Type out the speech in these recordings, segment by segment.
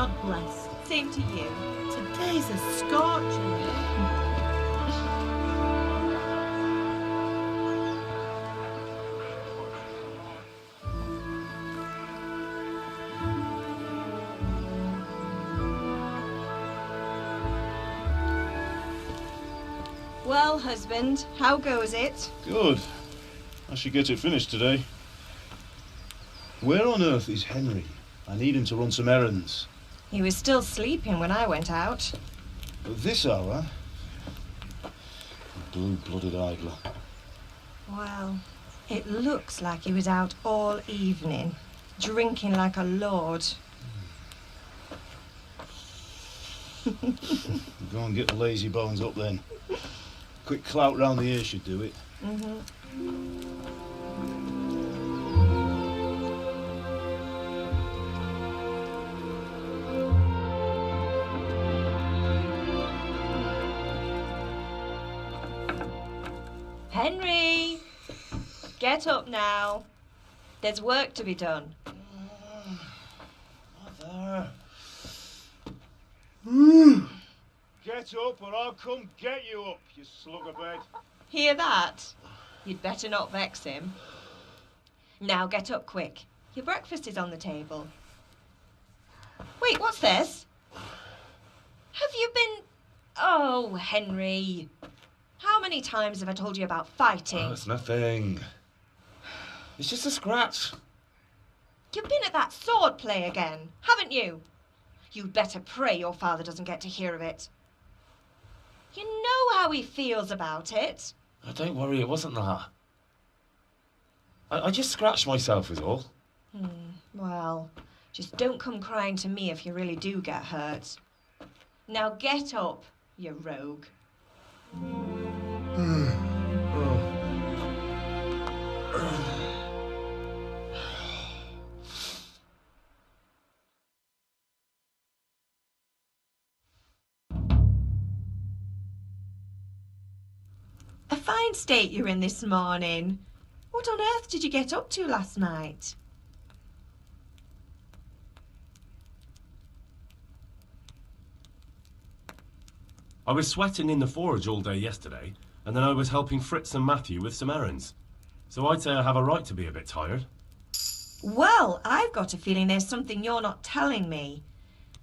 God bless. Same to you. Today's a scorcher. Well, husband, how goes it? Good. I should get it finished today. Where on earth is Henry? I need him to run some errands. He was still sleeping when I went out. At this hour? Blue-blooded idler. Well, it looks like he was out all evening, drinking like a lord. Go and get the lazy bones up then. Quick clout round the ear should do it. Henry! Get up now. There's work to be done. Mother. Get up or I'll come get you up, you slug of bed. Hear that? You'd better not vex him. Now get up quick. Your breakfast is on the table. Wait, what's this? Have you been... Oh, Henry. How many times have I told you about fighting? Oh, it's nothing. It's just a scratch. You've been at that sword play again, haven't you? You'd better pray your father doesn't get to hear of it. You know how he feels about it. Oh, don't worry, it wasn't that. I just scratched myself is all. Well, just don't come crying to me if you really do get hurt. Now get up, you rogue. A fine state you're in this morning. What on earth did you get up to last night? I was sweating in the forge all day yesterday, and then I was helping Fritz and Matthew with some errands. So I'd say I have a right to be a bit tired. Well, I've got a feeling there's something you're not telling me.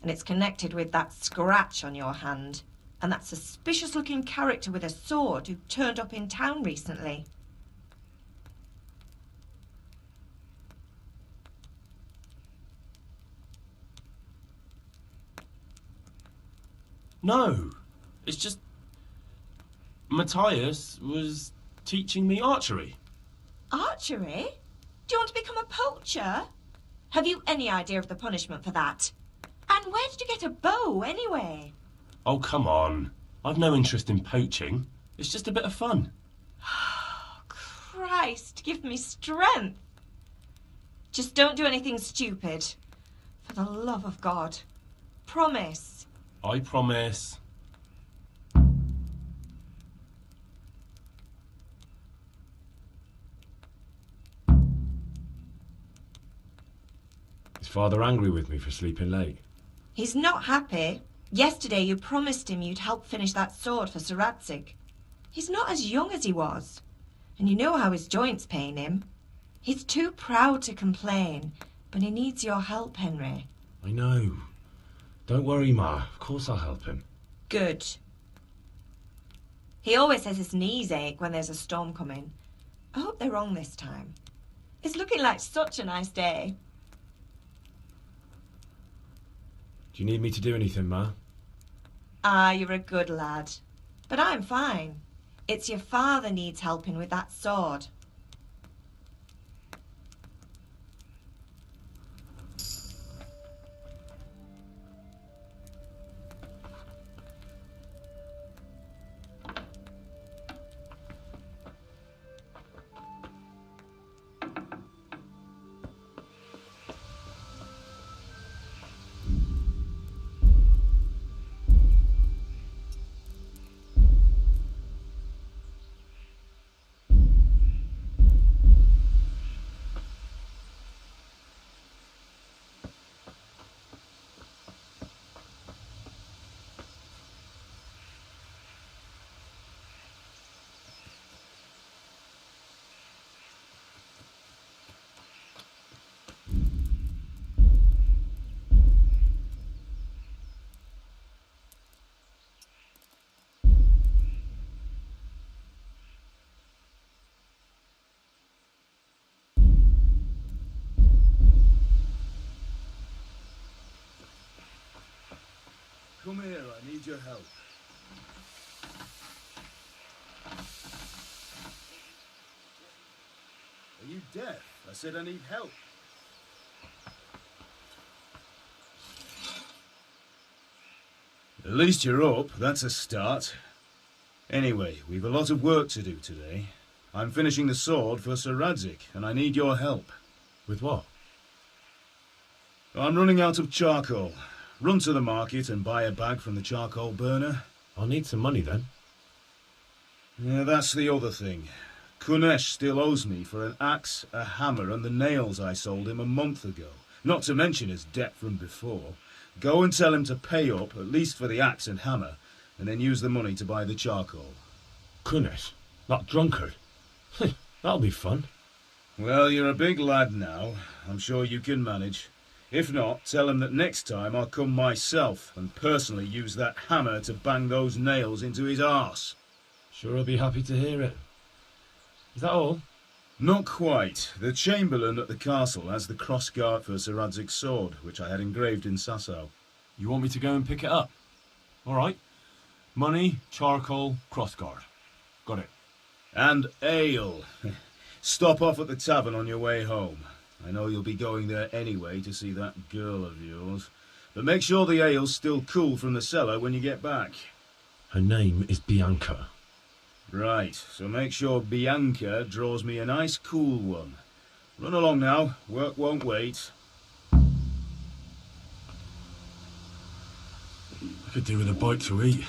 And it's connected with that scratch on your hand. And that suspicious-looking character with a sword who turned up in town recently. No, it's just... Matthias was teaching me archery. Archery? Do you want to become a poacher? Have you any idea of the punishment for that? And where did you get a bow, anyway? Oh, come on. I've no interest in poaching. It's just a bit of fun. Christ, give me strength. Just don't do anything stupid. For the love of God. Promise. I promise. Is Father angry with me for sleeping late? He's not happy. Yesterday you promised him you'd help finish that sword for Sir Radzig. He's not as young as he was. And you know how his joints pain him. He's too proud to complain, but he needs your help, Henry. I know. Don't worry, Ma. Of course I'll help him. Good. He always says his knees ache when there's a storm coming. I hope they're wrong this time. It's looking like such a nice day. Do you need me to do anything, Ma? Ah, you're a good lad. But I'm fine. It's your father needs helping with that sword. come here, I need your help. Are you deaf? I said I need help. At least you're up, that's a start. Anyway, we've a lot of work to do today. I'm finishing the sword for Sir Radzig, and I need your help. With what? I'm running out of charcoal. Run to the market and buy a bag from the charcoal burner. I'll need some money then. Yeah, that's the other thing. Kunesh still owes me for an axe, a hammer, and the nails I sold him a month ago. Not to mention his debt from before. Go and tell him to pay up, at least for the axe and hammer, and then use the money to buy the charcoal. Kunesh? That drunkard? That'll be fun. Well, you're a big lad now. I'm sure you can manage. If not, tell him that next time I'll come myself and personally use that hammer to bang those nails into his arse. Sure, I'll be happy to hear it. Is that all? Not quite. The Chamberlain at the castle has the crossguard for Sir Radzig's sword, which I had engraved in Sasau. You want me to go and pick it up? All right. Money, charcoal, crossguard. Got it. And ale. Stop off at the tavern on your way home. I know you'll be going there anyway to see that girl of yours. But make sure the ale's still cool from the cellar when you get back. Her name is Bianca. Right, so make sure Bianca draws me a nice cool one. Run along now, work won't wait. I could do with a bite to eat.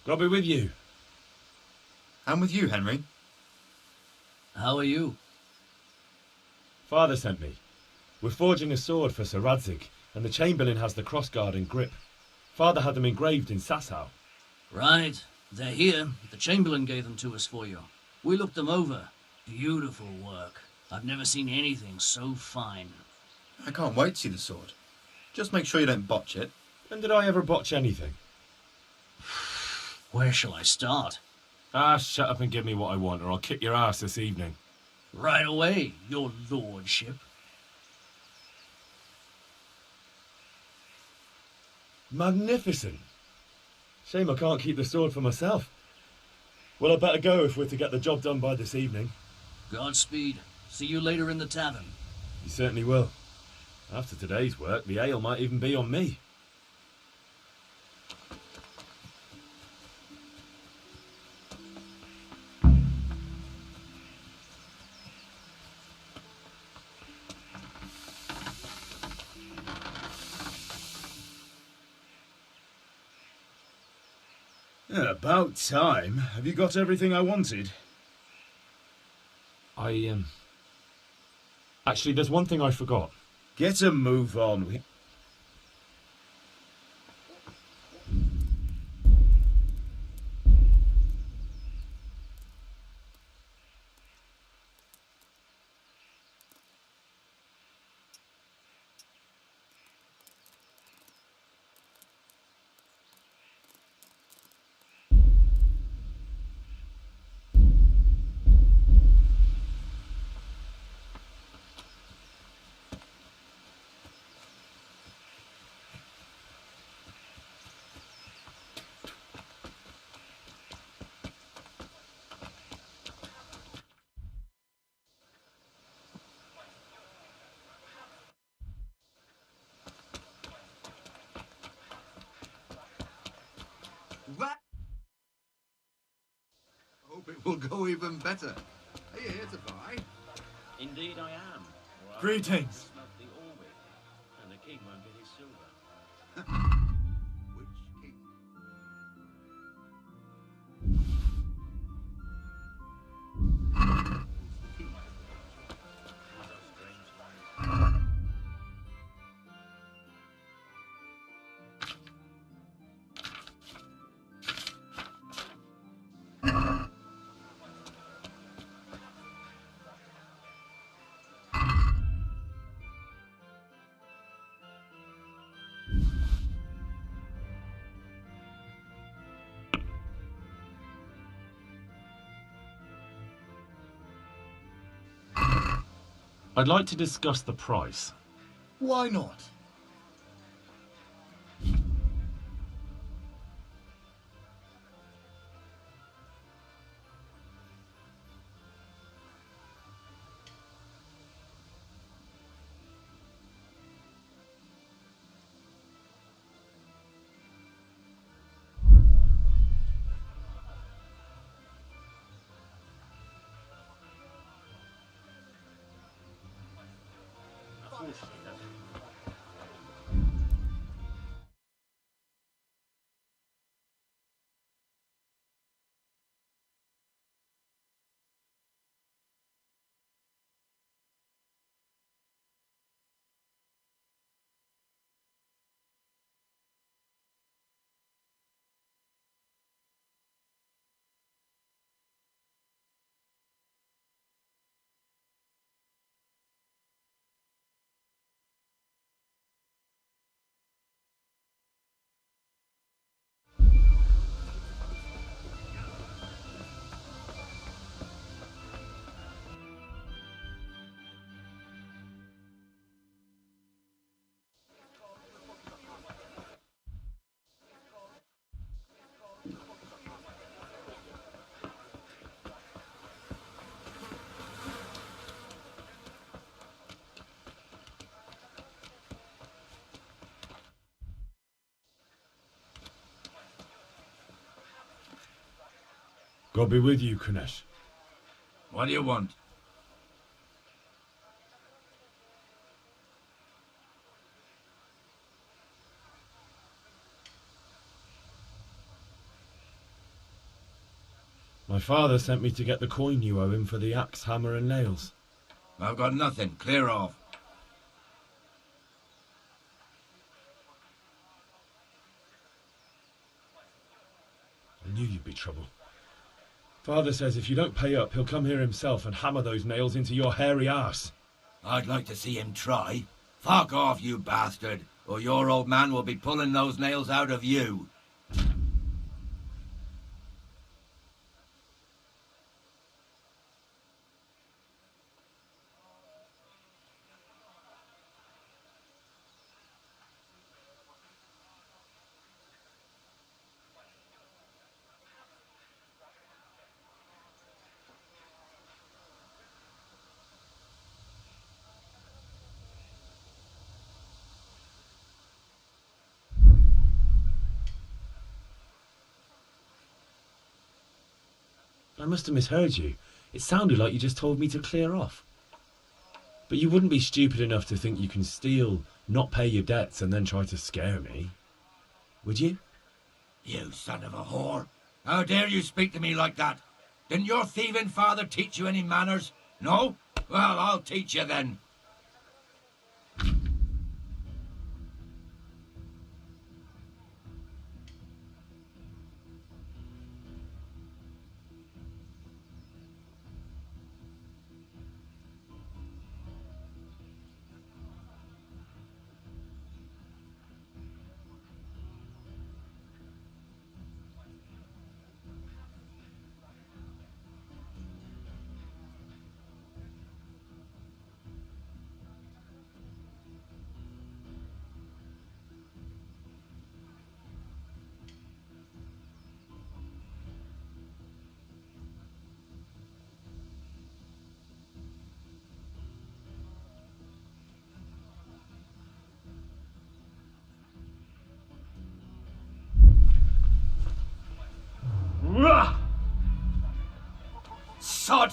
God be with you. And with you, Henry. How are you? Father sent me. We're forging a sword for Sir Radzig, and the Chamberlain has the crossguard and grip. Father had them engraved in Sasau. Right. They're here. The Chamberlain gave them to us for you. We looked them over. Beautiful work. I've never seen anything so fine. I can't wait to see the sword. Just make sure you don't botch it. When did I ever botch anything? Where shall I start? Ah, shut up and give me what I want, or I'll kick your ass this evening. Right away, your lordship. Magnificent. Shame I can't keep the sword for myself. Well, I better go if we're to get the job done by this evening. Godspeed. See you later in the tavern. You certainly will. After today's work, the ale might even be on me. About time. Have you got everything I wanted? Actually, there's one thing I forgot. Get a move on. it will go even better. Are you here to buy? Indeed I am. Or I'll Greetings. smelt the ore with, and the king won't get his silver. Which king? These are strange times. I'd like to discuss the price. Why not? Unfortunately, that's God be with you, Kunesh. What do you want? My father sent me to get the coin you owe him for the axe, hammer and nails. I've got nothing. Clear off. I knew you'd be trouble. Father says if you don't pay up, he'll come here himself and hammer those nails into your hairy arse. I'd like to see him try. Fuck off, you bastard, or your old man will be pulling those nails out of you. I must have misheard you. It sounded like you just told me to clear off. But you wouldn't be stupid enough to think you can steal, not pay your debts, and then try to scare me. Would you? You son of a whore. How dare you speak to me like that? Didn't your thieving father teach you any manners? No? Well, I'll teach you then. Sod!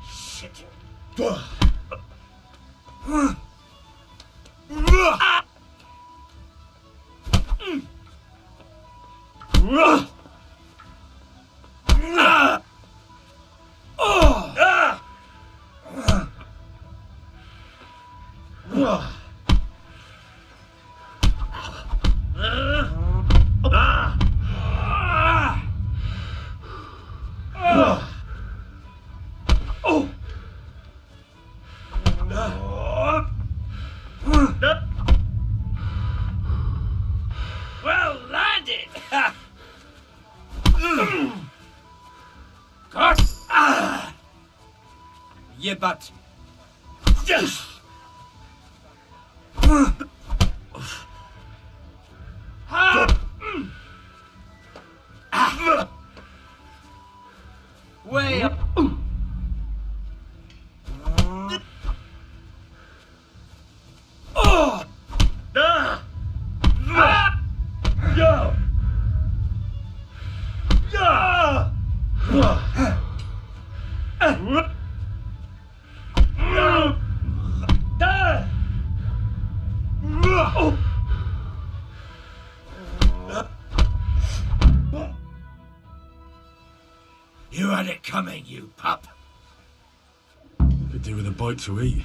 Stupid! Well landed! Cut! You butt! Way up! You had it coming, you pup. Could do with a bite to eat.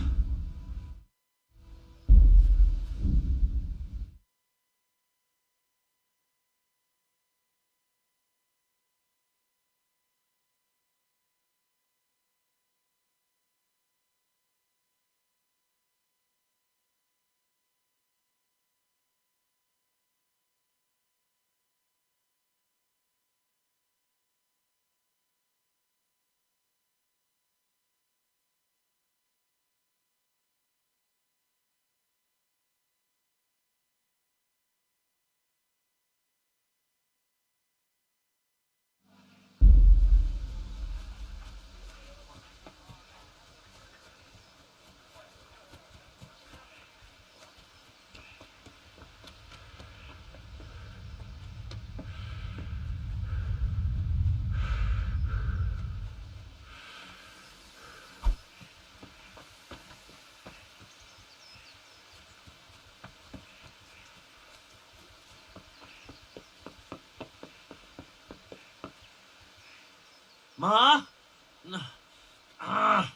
Ma?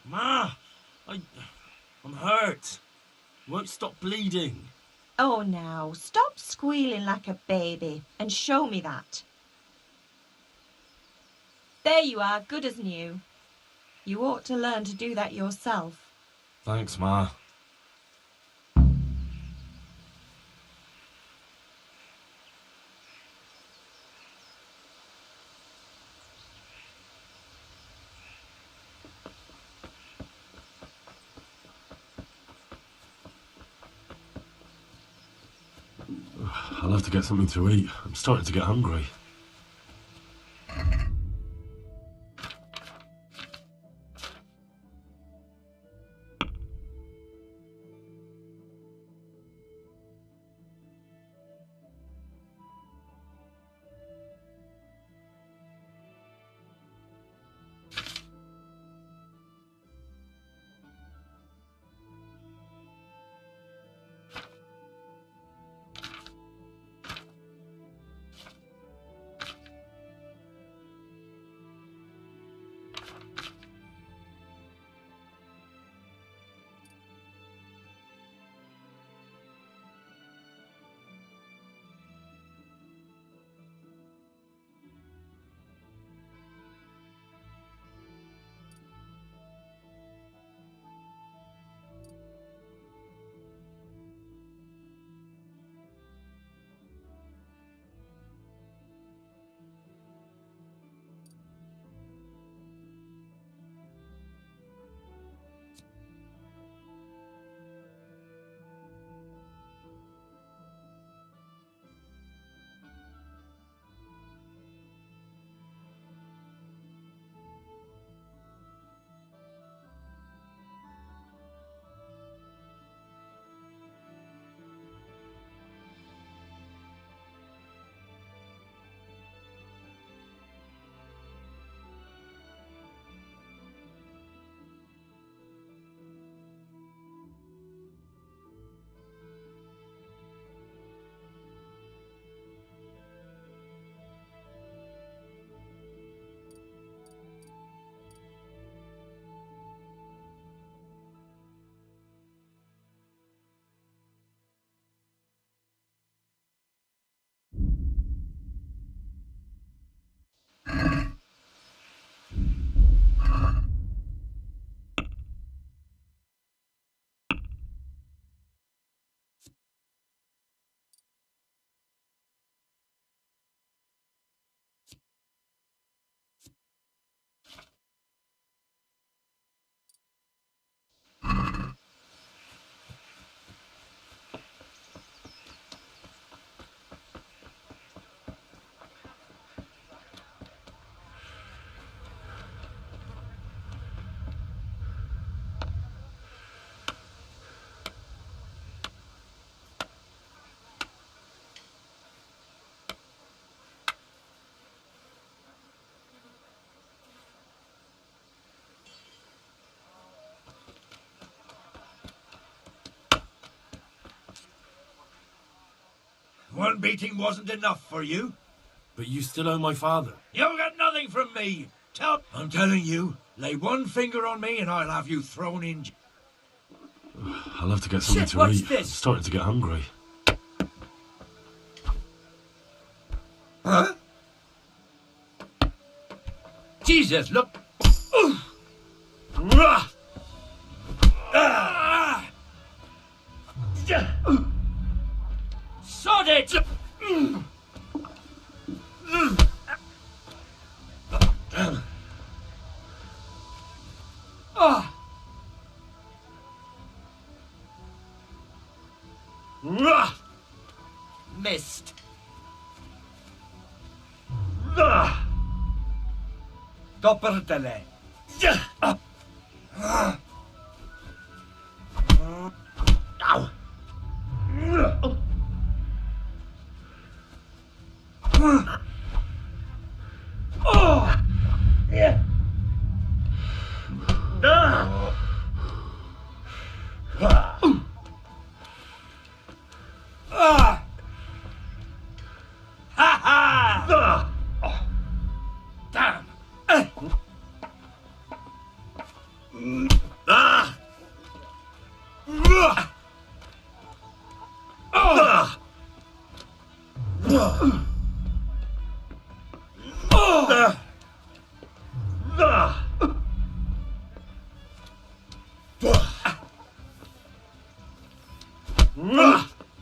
Ma! I'm hurt. Won't stop bleeding. Oh, now, stop squealing like a baby and show me that. There you are, good as new. You ought to learn to do that yourself. Thanks, Ma. I'll have to get something to eat. I'm starting to get hungry. One beating wasn't enough for you? But you still owe my father. You'll get nothing from me. I'm telling you, lay one finger on me and I'll have you thrown in. I'll have to get something Shit, to what's eat. this? I'm starting to get hungry. Huh? Jesus, look. Sod it! Missed. Doppeltele. Ow. Oh! Yeah. Ha ha! Damn!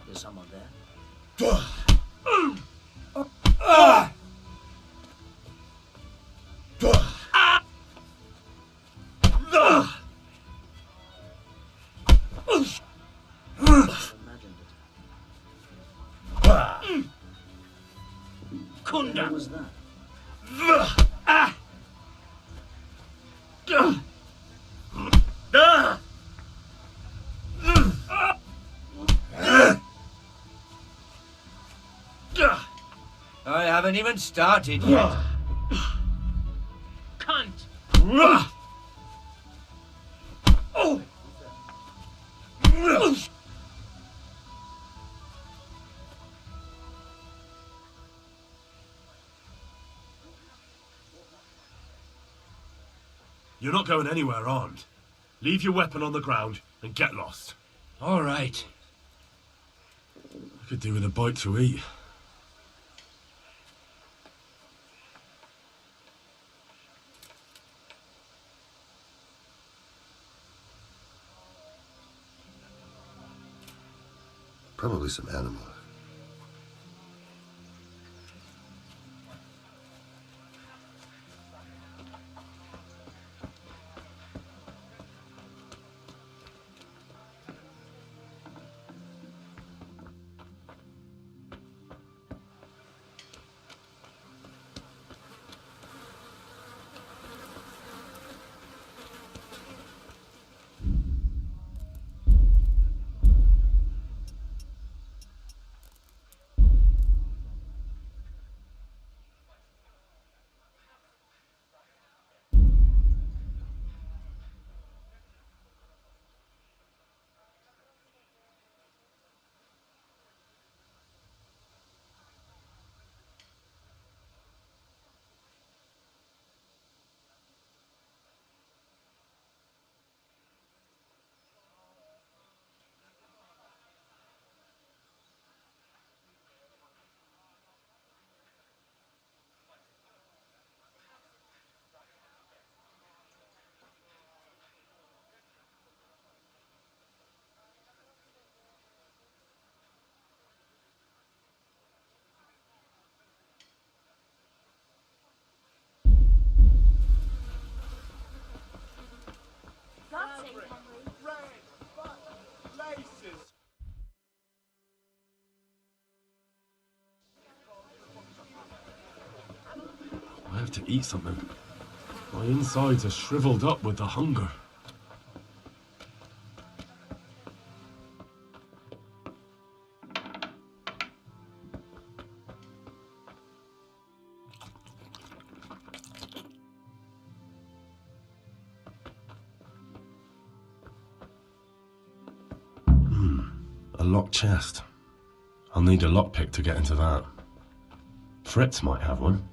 There's someone there. Imagined it. Kunda! What was that? I haven't even started yet. Cunt! Oh! You're not going anywhere armed. Leave your weapon on the ground and get lost. All right. I could do with a bite to eat. Probably some animal. I have to eat something. My insides are shriveled up with the hunger. A locked chest. I'll need a lockpick to get into that. Fritz might have one.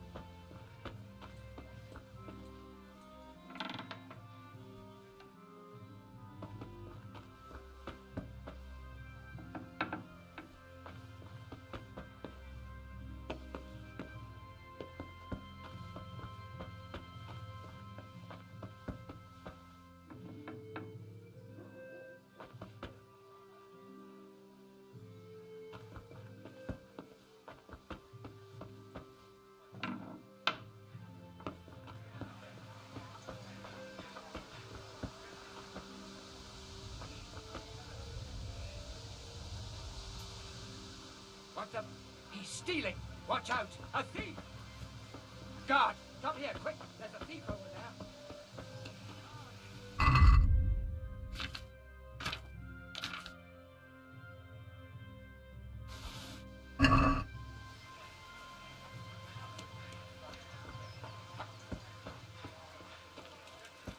What the? He's stealing! Watch out! A thief! Guard! Come here, quick! There's a thief over there!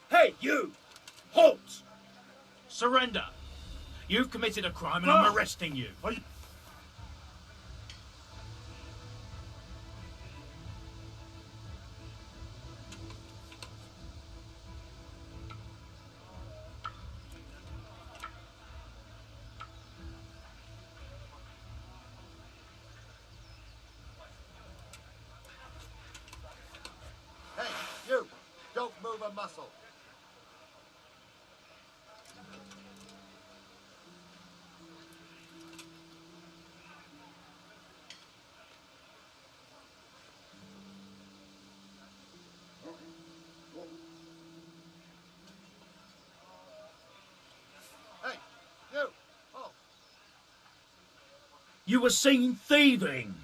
Hey, you! Halt! Surrender! You've committed a crime and I'm arresting you. Hey, you! Don't move a muscle. Hey, you! Oh. You were seen thieving!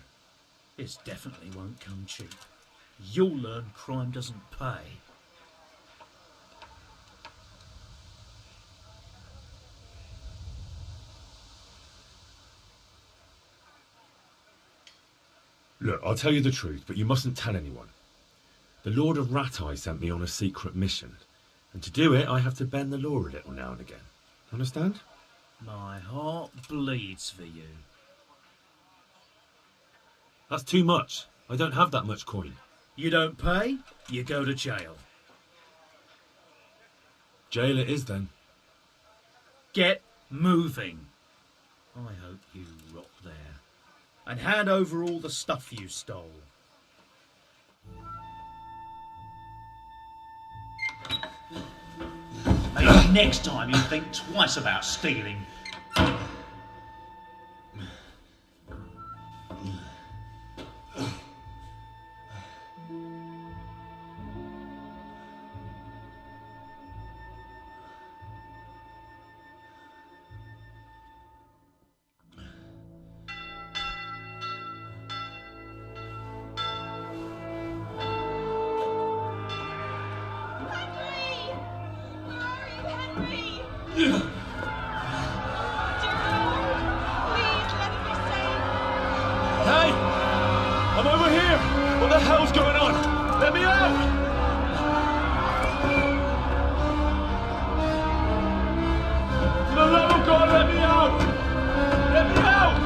This definitely won't come cheap. You'll learn crime doesn't pay. Look, I'll tell you the truth, but you mustn't tell anyone. The Lord of Rat-Eye sent me on a secret mission, and to do it I have to bend the law a little now and again. Understand? My heart bleeds for you. That's too much. I don't have that much coin. You don't pay, you go to jail. Jail it is then. Get moving. I hope you rot there. And hand over all the stuff you stole. Maybe next time you think twice about stealing. Hey! I'm over here! What the hell's going on? Let me out! For the love of God, let me out! Let me out!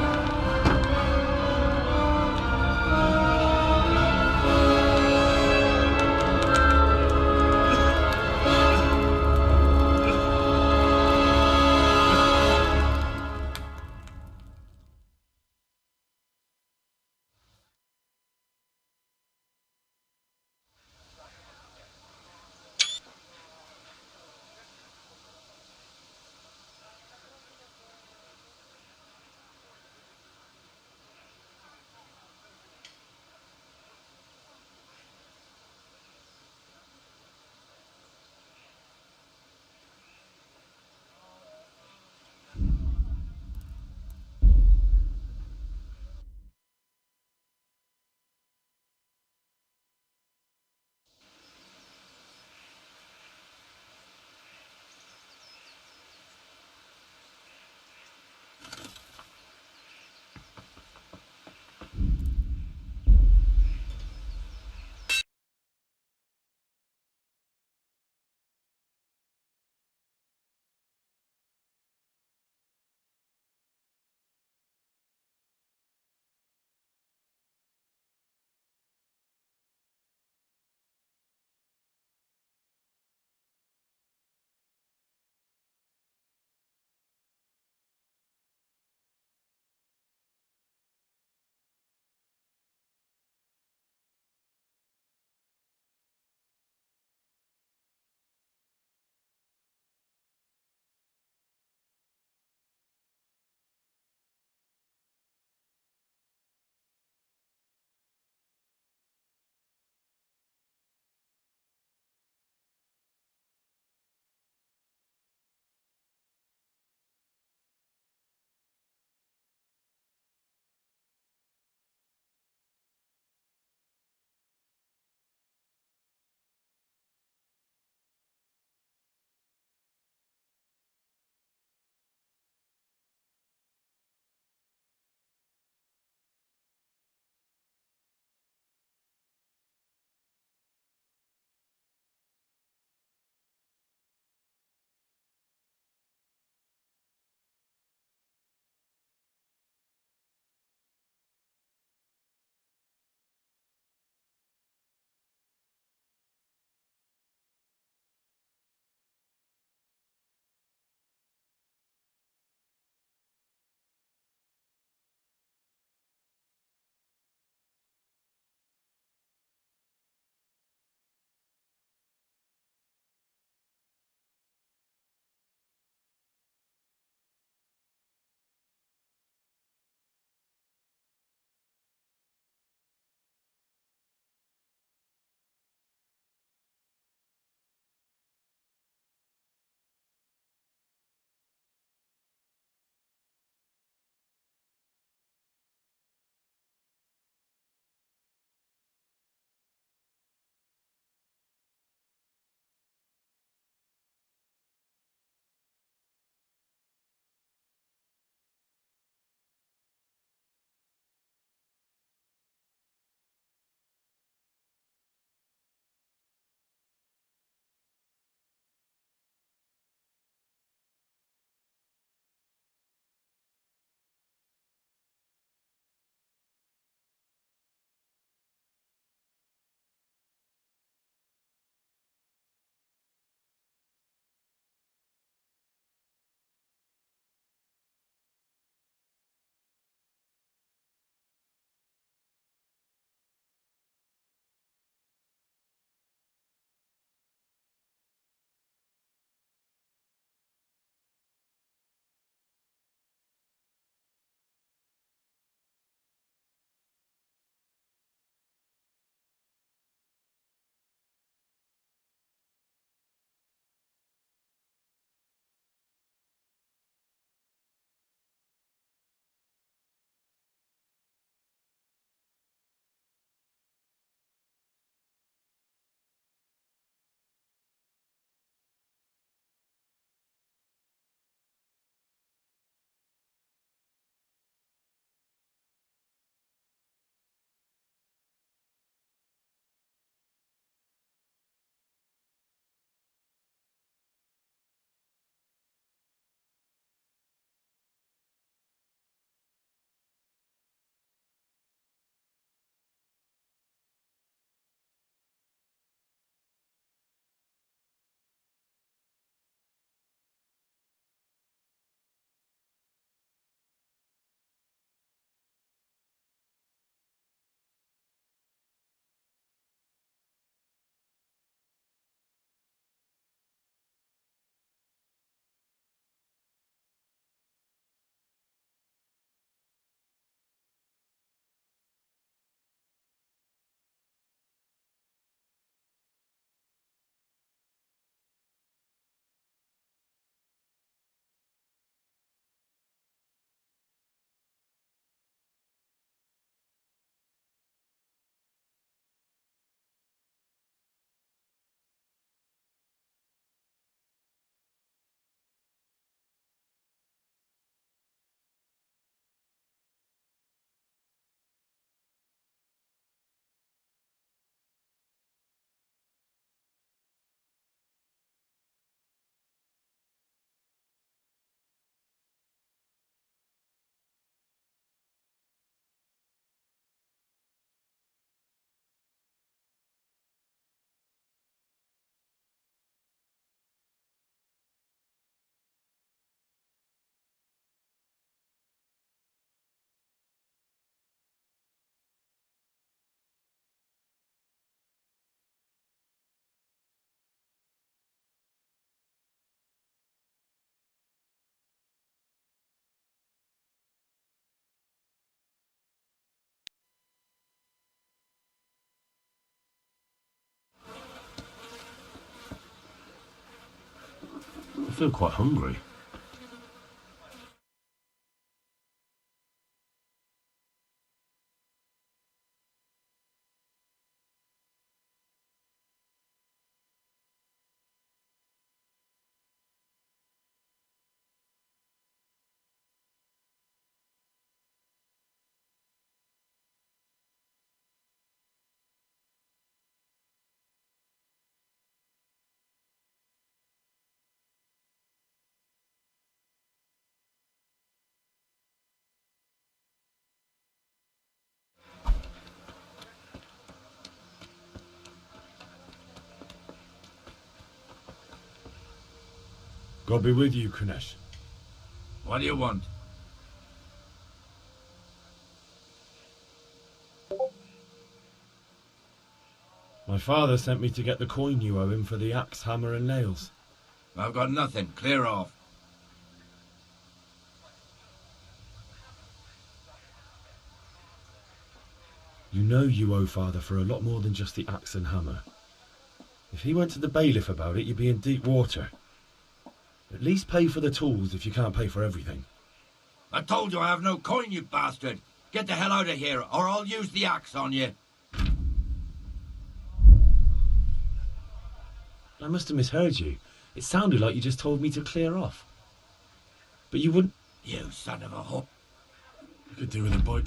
feel quite hungry. God be with you, Kunesh. What do you want? My father sent me to get the coin you owe him for the axe, hammer and nails. I've got nothing. Clear off. You know you owe father for a lot more than just the axe and hammer. If he went to the bailiff about it, you'd be in deep water. At least pay for the tools if you can't pay for everything. I told you I have no coin, you bastard. Get the hell out of here, or I'll use the axe on you. I must have misheard you. It sounded like you just told me to clear off. But you wouldn't... You son of a whore. You could do with a bite.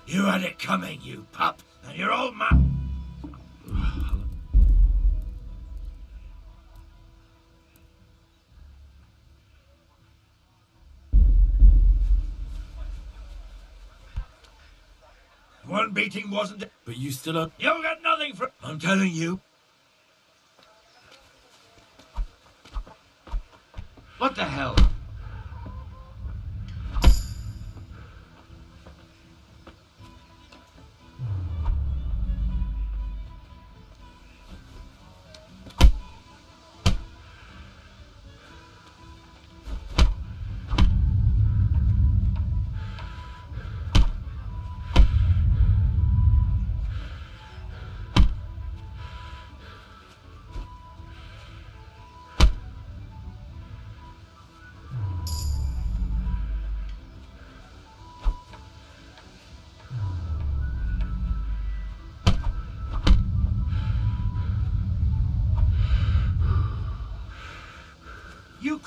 You had it coming, you pup, and your old man... One beating wasn't it? But you still owe... You got nothing for... I'm telling you. What the hell?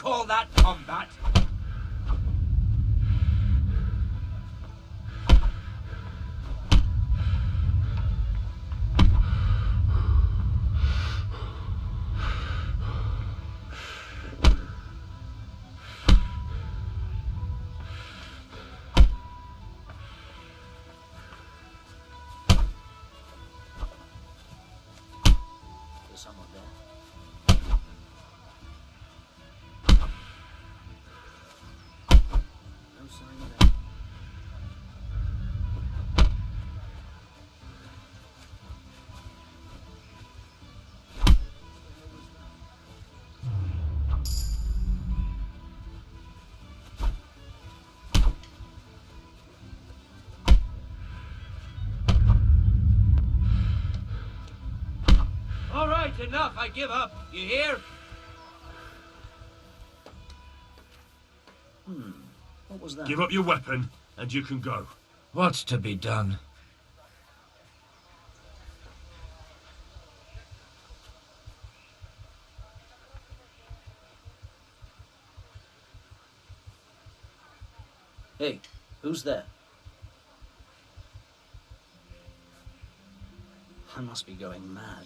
call that combat? There's someone there. No sign of them. All right, enough. I give up. You hear? What was that? Give up your weapon, and you can go. What's to be done? Hey, who's there? I must be going mad.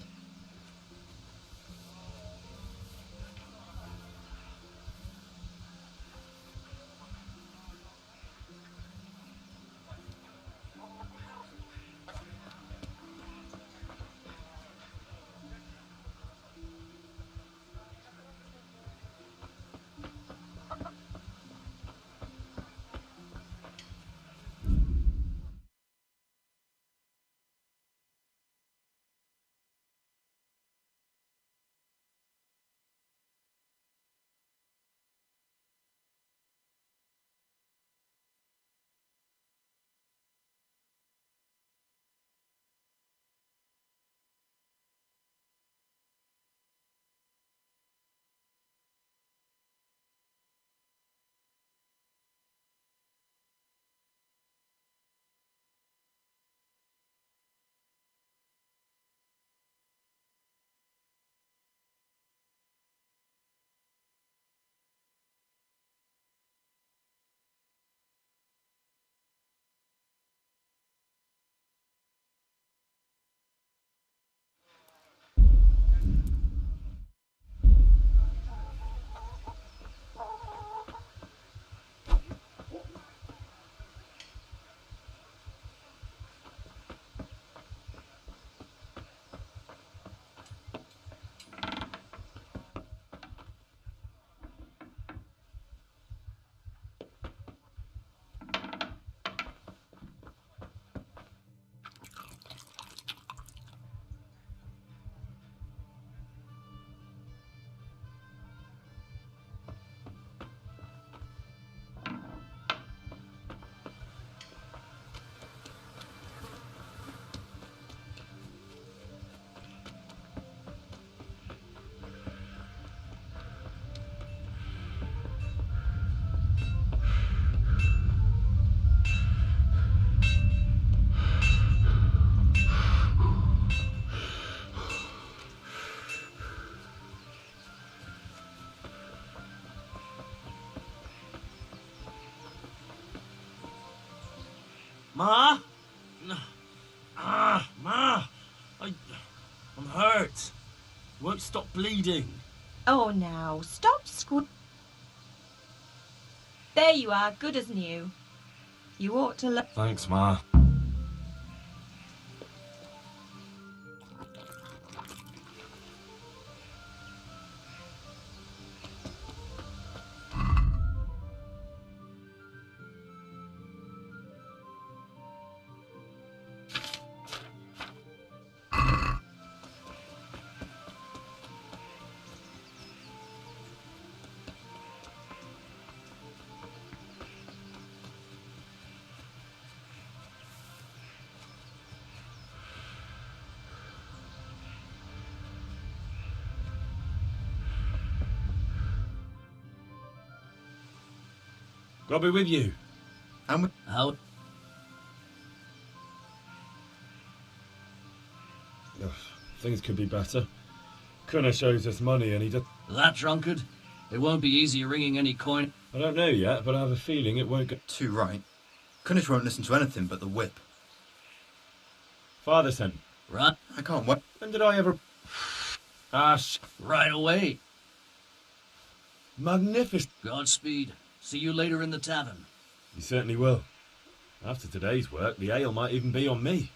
Ma? Ma! I'm hurt. You won't stop bleeding. Oh, now, stop There you are, good as new. You ought to look. Thanks, Ma. I'll be with you. How? Ugh, things could be better. Kunna shows us money and he does... That drunkard? It won't be easy ringing any coin. I don't know yet, but I have a feeling it won't go... Too right. Kunnish won't listen to anything but the whip. Father sent. Right? I can't wait. When did I ever... Right away. Magnificent. Godspeed. See you later in the tavern. You certainly will. After today's work, the ale might even be on me.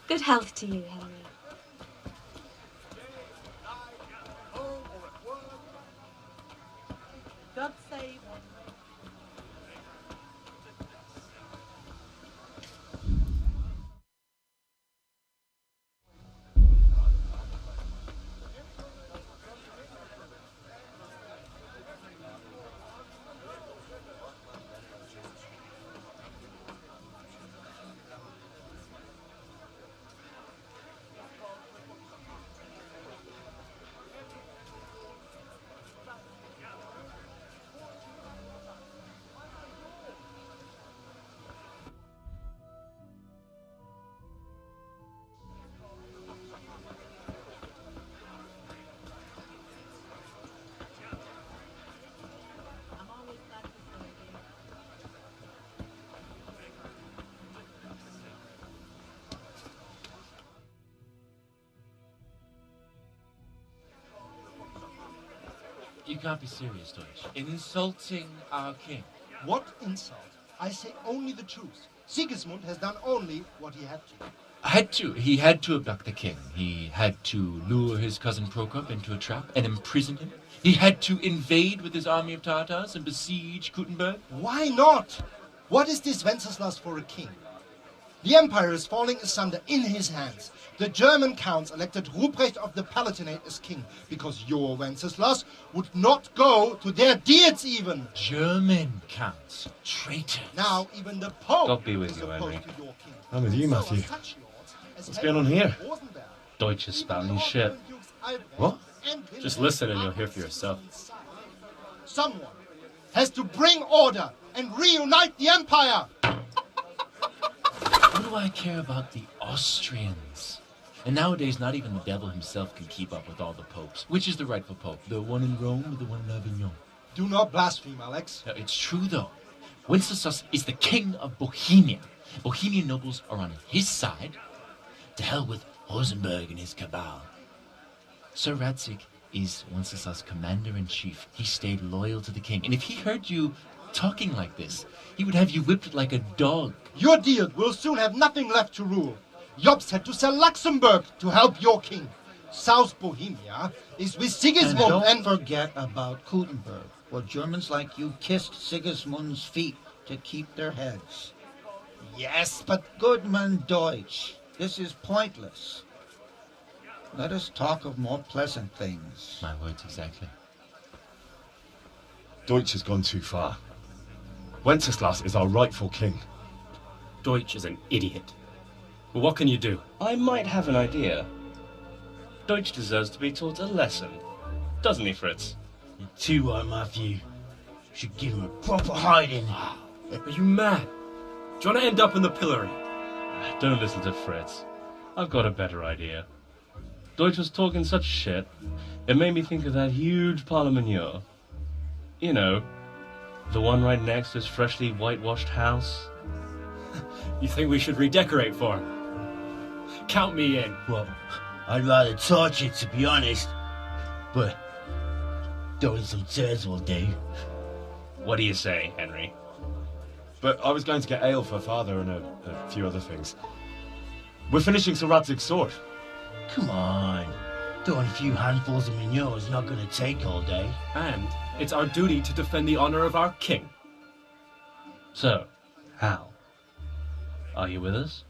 Good health to you, Henry. God save. You can't be serious, Deutsch. Insulting our king. What insult? I say only the truth. Sigismund has done only what he had to. He had to abduct the king. He had to lure his cousin Prokop into a trap and imprison him. He had to invade with his army of Tartars and besiege Gutenberg. Why not? What is this Wenceslas for a king? The empire is falling asunder in his hands. The German counts elected Ruprecht of the Palatinate as king because your Wenceslas would not go to their deeds even. German counts. Traitors. Now even the Pope God be with is you, opposed Henry. to your king. I'm with you, Matthew. What's going on here? Deutsch is spouting shit. What? Just listen and you'll hear for yourself. Someone has to bring order and reunite the empire. What do I care about the Austrians? And nowadays, not even the devil himself can keep up with all the popes. Which is the rightful pope? The one in Rome or the one in Avignon? Do not blaspheme, Alex. No, it's true, though. Wenceslas is the king of Bohemia. Bohemian nobles are on his side. To hell with Rosenberg and his cabal. Sir Radzig is Wenceslas' commander-in-chief. He stayed loyal to the king. And if he heard you talking like this, he would have you whipped like a dog. Your deal will soon have nothing left to rule. Jobst had to sell Luxembourg to help your king. South Bohemia is with Sigismund And don't forget about Gutenberg, where Germans like you kissed Sigismund's feet to keep their heads. Yes, but... Goodman Deutsch, this is pointless. Let us talk of more pleasant things. My words exactly. Deutsch has gone too far. Wenceslas is our rightful king. Deutsch is an idiot. Well, what can you do? I might have an idea. Deutsch deserves to be taught a lesson. Doesn't he, Fritz? You're too right, Matthew. Should give him a proper hiding. Are you mad? Do you want to end up in the pillory? Don't listen to Fritz. I've got a better idea. Deutsch was talking such shit, it made me think of that huge pile of manure. You know, the one right next to his freshly whitewashed house. You think we should redecorate for him? Count me in. Well, I'd rather torch it, to be honest. But throwing some tears will do. What do you say, Henry? but I was going to get ale for Father and a few other things. We're finishing Sir Radzig's sword. Come on. Throwing a few handfuls of manure is not going to take all day. And it's our duty to defend the honor of our king. So, Hal, are you with us?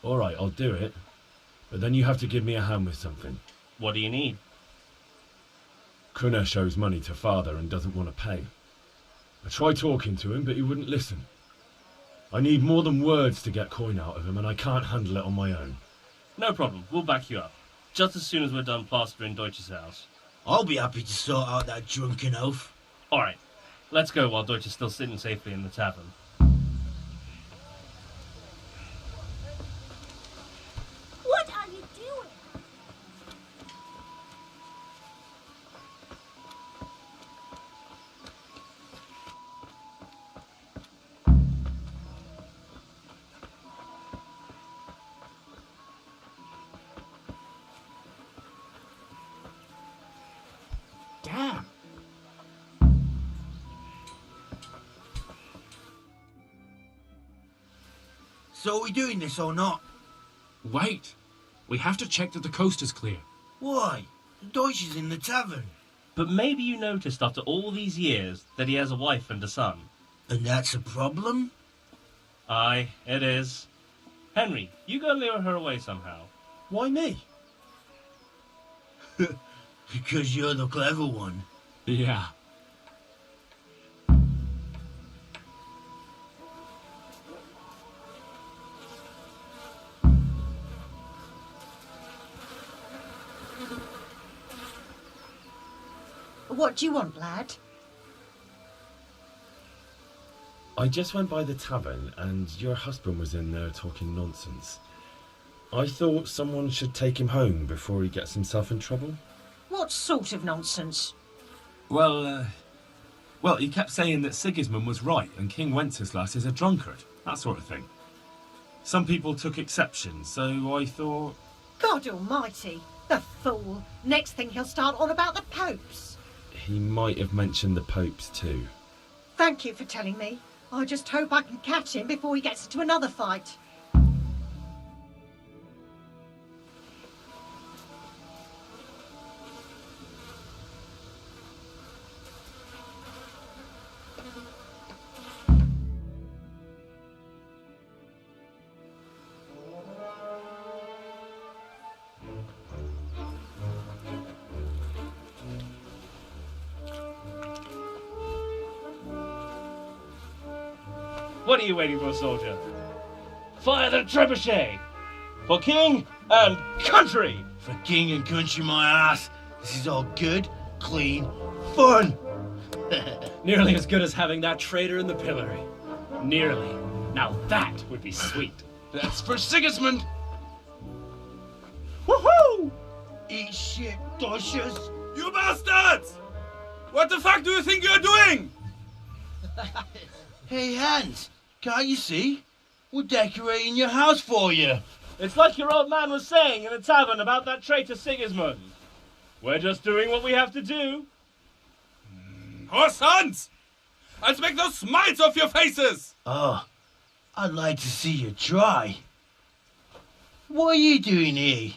All right, I'll do it. But then you have to give me a hand with something. What do you need? Kunesh owes money to Father and doesn't want to pay. I tried talking to him, but he wouldn't listen. I need more than words to get coin out of him, and I can't handle it on my own. No problem, we'll back you up. Just as soon as we're done plastering Deutsch's house. I'll be happy to sort out that drunken oaf. Alright, let's go while Deutsch is still sitting safely in the tavern. What are you doing? Damn. So are we doing this or not? Wait. We have to check that the coast is clear. Why? Deutsch is in the tavern. But maybe you noticed after all these years that he has a wife and a son. And that's a problem? Aye, it is. Henry, you go lure her away somehow. Why me? Because you're the clever one. Yeah. What do you want, lad? I just went by the tavern and your husband was in there talking nonsense. I thought someone should take him home before he gets himself in trouble. What sort of nonsense? Well, he kept saying that Sigismund was right and King Wenceslas is a drunkard, that sort of thing. Some people took exception, so I thought... God almighty, the fool. Next thing he'll start on about the popes. He might have mentioned the popes too. Thank you for telling me. I just hope I can catch him before he gets into another fight. What are you waiting for, soldier? Fire the trebuchet! For king and country! For king and country, my ass. This is all good, clean, fun. Nearly as good as having that traitor in the pillory. Nearly. Now that would be sweet. That's for Sigismund! Woohoo! Eat shit, Deutsches. You bastards! What the fuck do you think you're doing? Hey, Hans, can't you see? We're decorating your house for you. It's like your old man was saying in the tavern about that traitor Sigismund. We're just doing what we have to do. Horse sons! I'll make those smiles off your faces! Oh, I'd like to see you try. What are you doing here,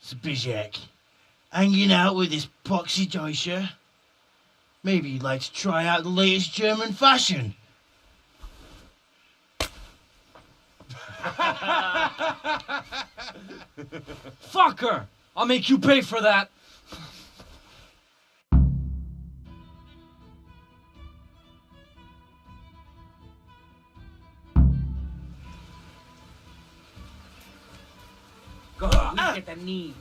Zbigniew? Hanging out with this poxy Deutscher? Maybe you'd like to try out the latest German fashion. Fucker! I'll make you pay for that. Get the knees.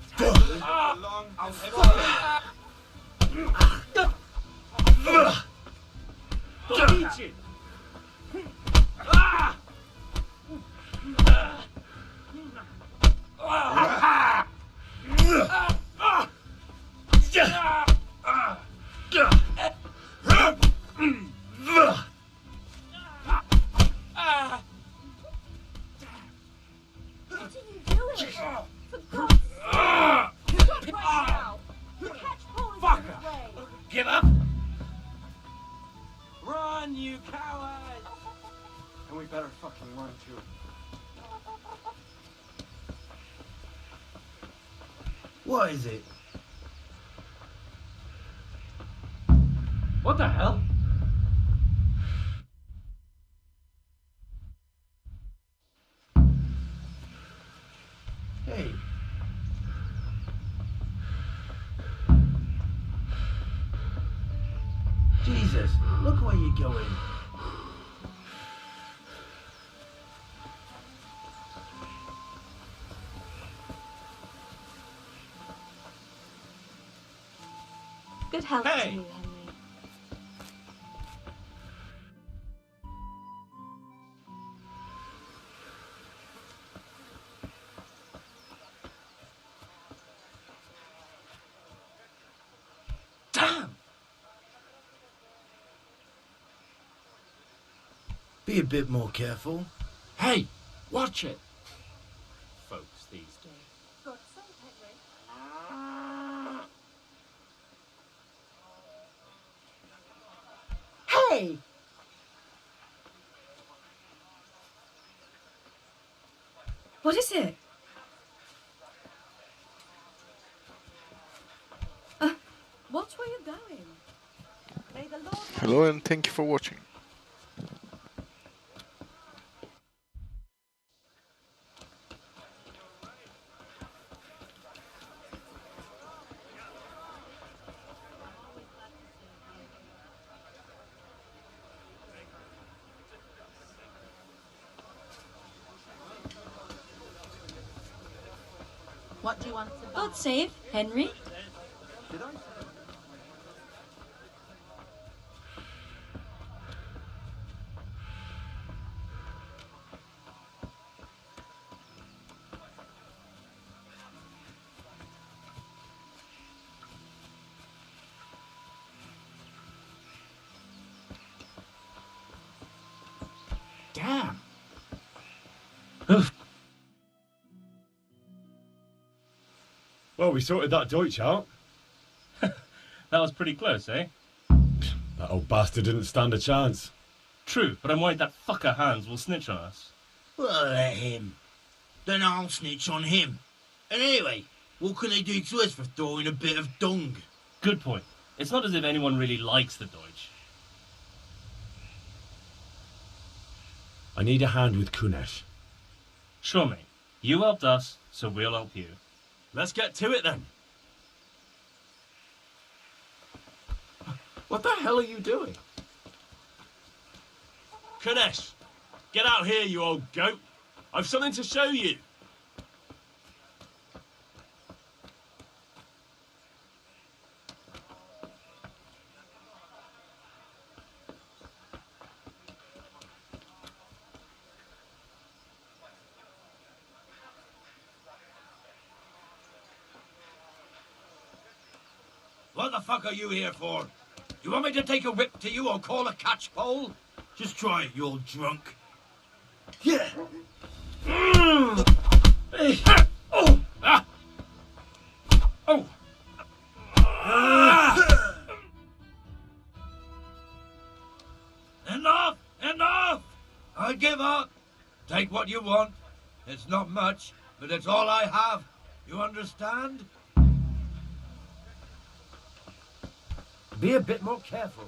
Teaching. What are you doing? For God's sake! Stop right now! The catch pole is in the way! Give up? Run, you cowards! And we better fucking run too. What is it? What the hell? Hey. Jesus, look where you're going. Good health to you, Henry. Damn! Be a bit more careful. Hey, watch it. Folks these days. God's sake, Henry. Hey! What is it? Watch where you're going. May the Lord Hello and thank you for watching. What do you want to buy? God save Henry. Did I? Damn. Well, we sorted that Deutsch out. That was pretty close, eh? That old bastard didn't stand a chance. True, but I'm worried that fucker Hans will snitch on us. Well, let him. Then I'll snitch on him. And anyway, what can they do to us for throwing a bit of dung? Good point. It's not as if anyone really likes the Deutsch. I need a hand with Kunesh. Sure, mate. You helped us, so we'll help you. Let's get to it then. What the hell are you doing? Kanesh, get out here, you old goat. I've something to show you. What the fuck are you here for? You want me to take a whip to you or call a catch pole? Just try it, you old drunk. Yeah. Hey. Oh. Ah. Oh. Enough! Enough! I give up. Take what you want. It's not much, but it's all I have. You understand? Be a bit more careful.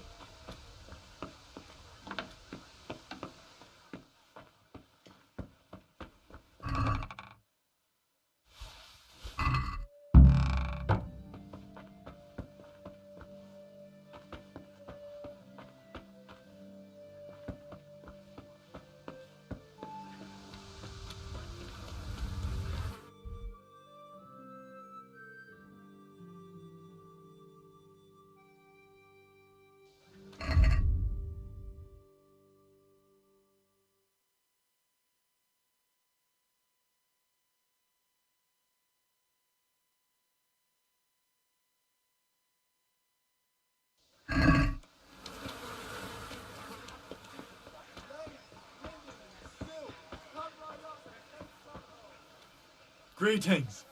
Greetings.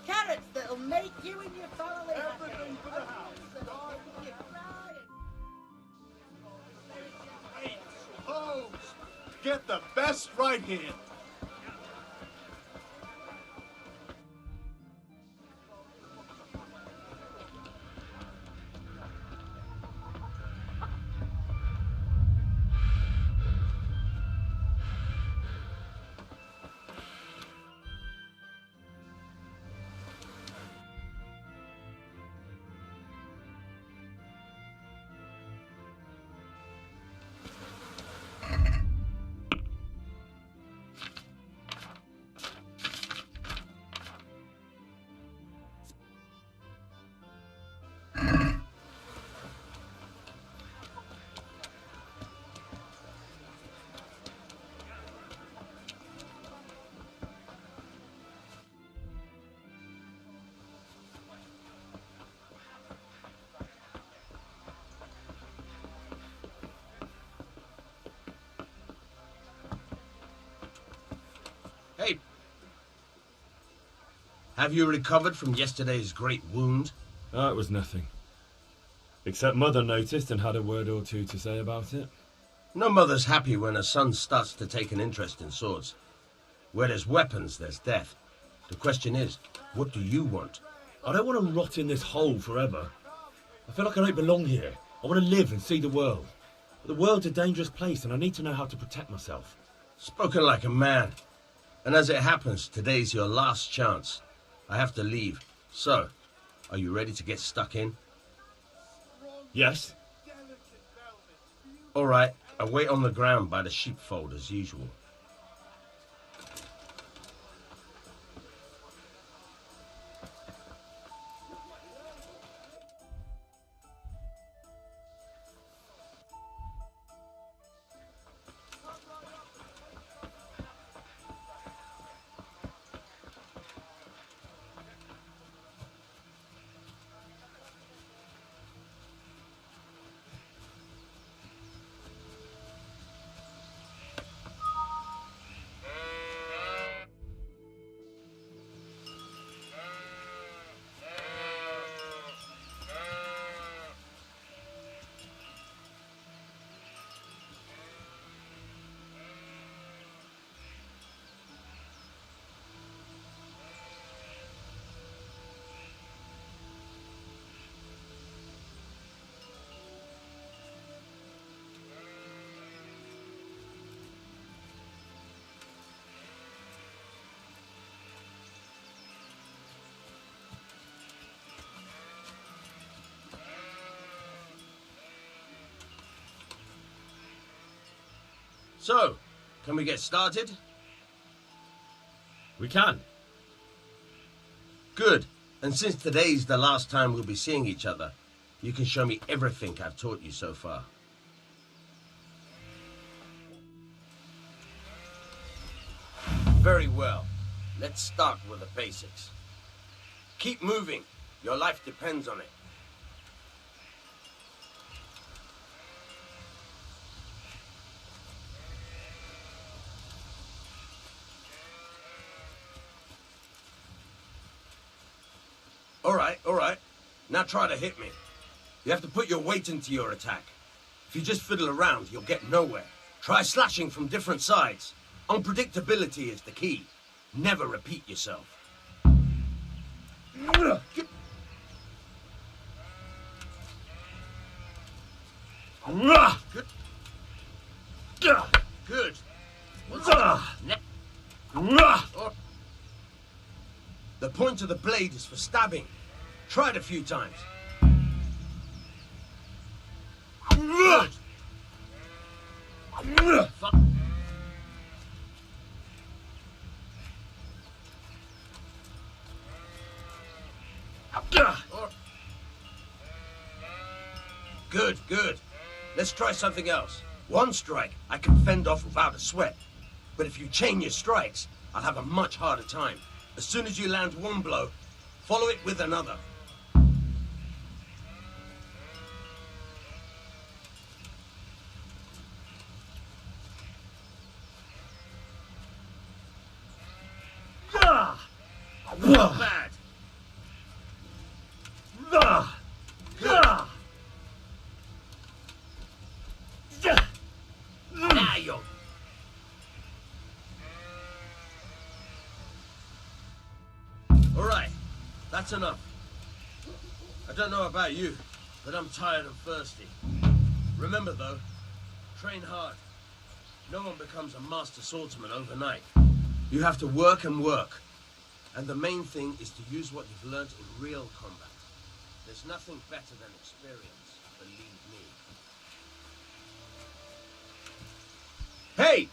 Carrots that'll make you and your family Everything for the house. Hose! Get the best right here. Hey! Have you recovered from yesterday's great wound? Oh, it was nothing. Except Mother noticed and had a word or two to say about it. No mother's happy when her son starts to take an interest in swords. Where there's weapons, there's death. The question is, what do you want? I don't want to rot in this hole forever. I feel like I don't belong here. I want to live and see the world. But the world's a dangerous place and I need to know how to protect myself. Spoken like a man. And as it happens, today's your last chance. I have to leave. So, are you ready to get stuck in? Yes. All right, I wait on the ground by the sheepfold as usual. So, can we get started? We can. Good. And since today's the last time we'll be seeing each other, you can show me everything I've taught you so far. Very well. Let's start with the basics. Keep moving. Your life depends on it. All right. Now try to hit me. You have to put your weight into your attack. If you just fiddle around, you'll get nowhere. Try slashing from different sides. Unpredictability is the key. Never repeat yourself. Good. What's up? Oh. The point of the blade is for stabbing. Try it a few times. Good. Good, good. Let's try something else. One strike, I can fend off without a sweat. But if you chain your strikes, I'll have a much harder time. As soon as you land one blow, follow it with another. Not bad. Good. Now you're... All right, that's enough. I don't know about you, but I'm tired and thirsty. Remember though, train hard. No one becomes a master swordsman overnight. You have to work and work. And the main thing is to use what you've learned in real combat. There's nothing better than experience, believe me. Hey!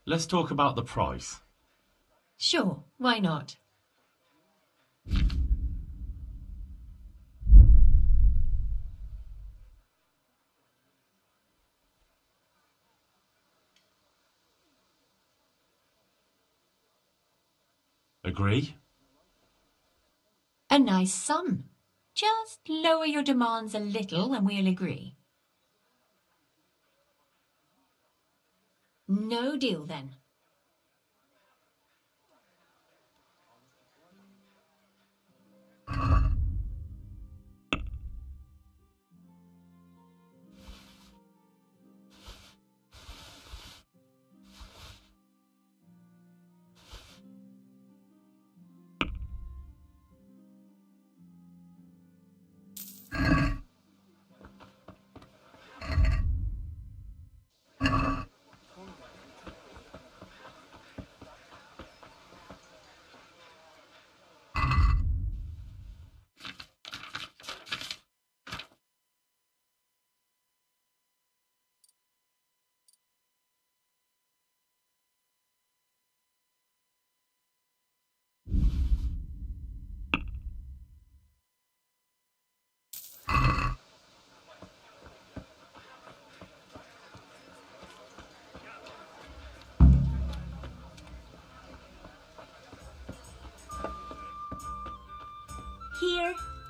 Let's talk about the price. Sure, why not? Agree? A nice sum. Just lower your demands a little and we'll agree. No deal then.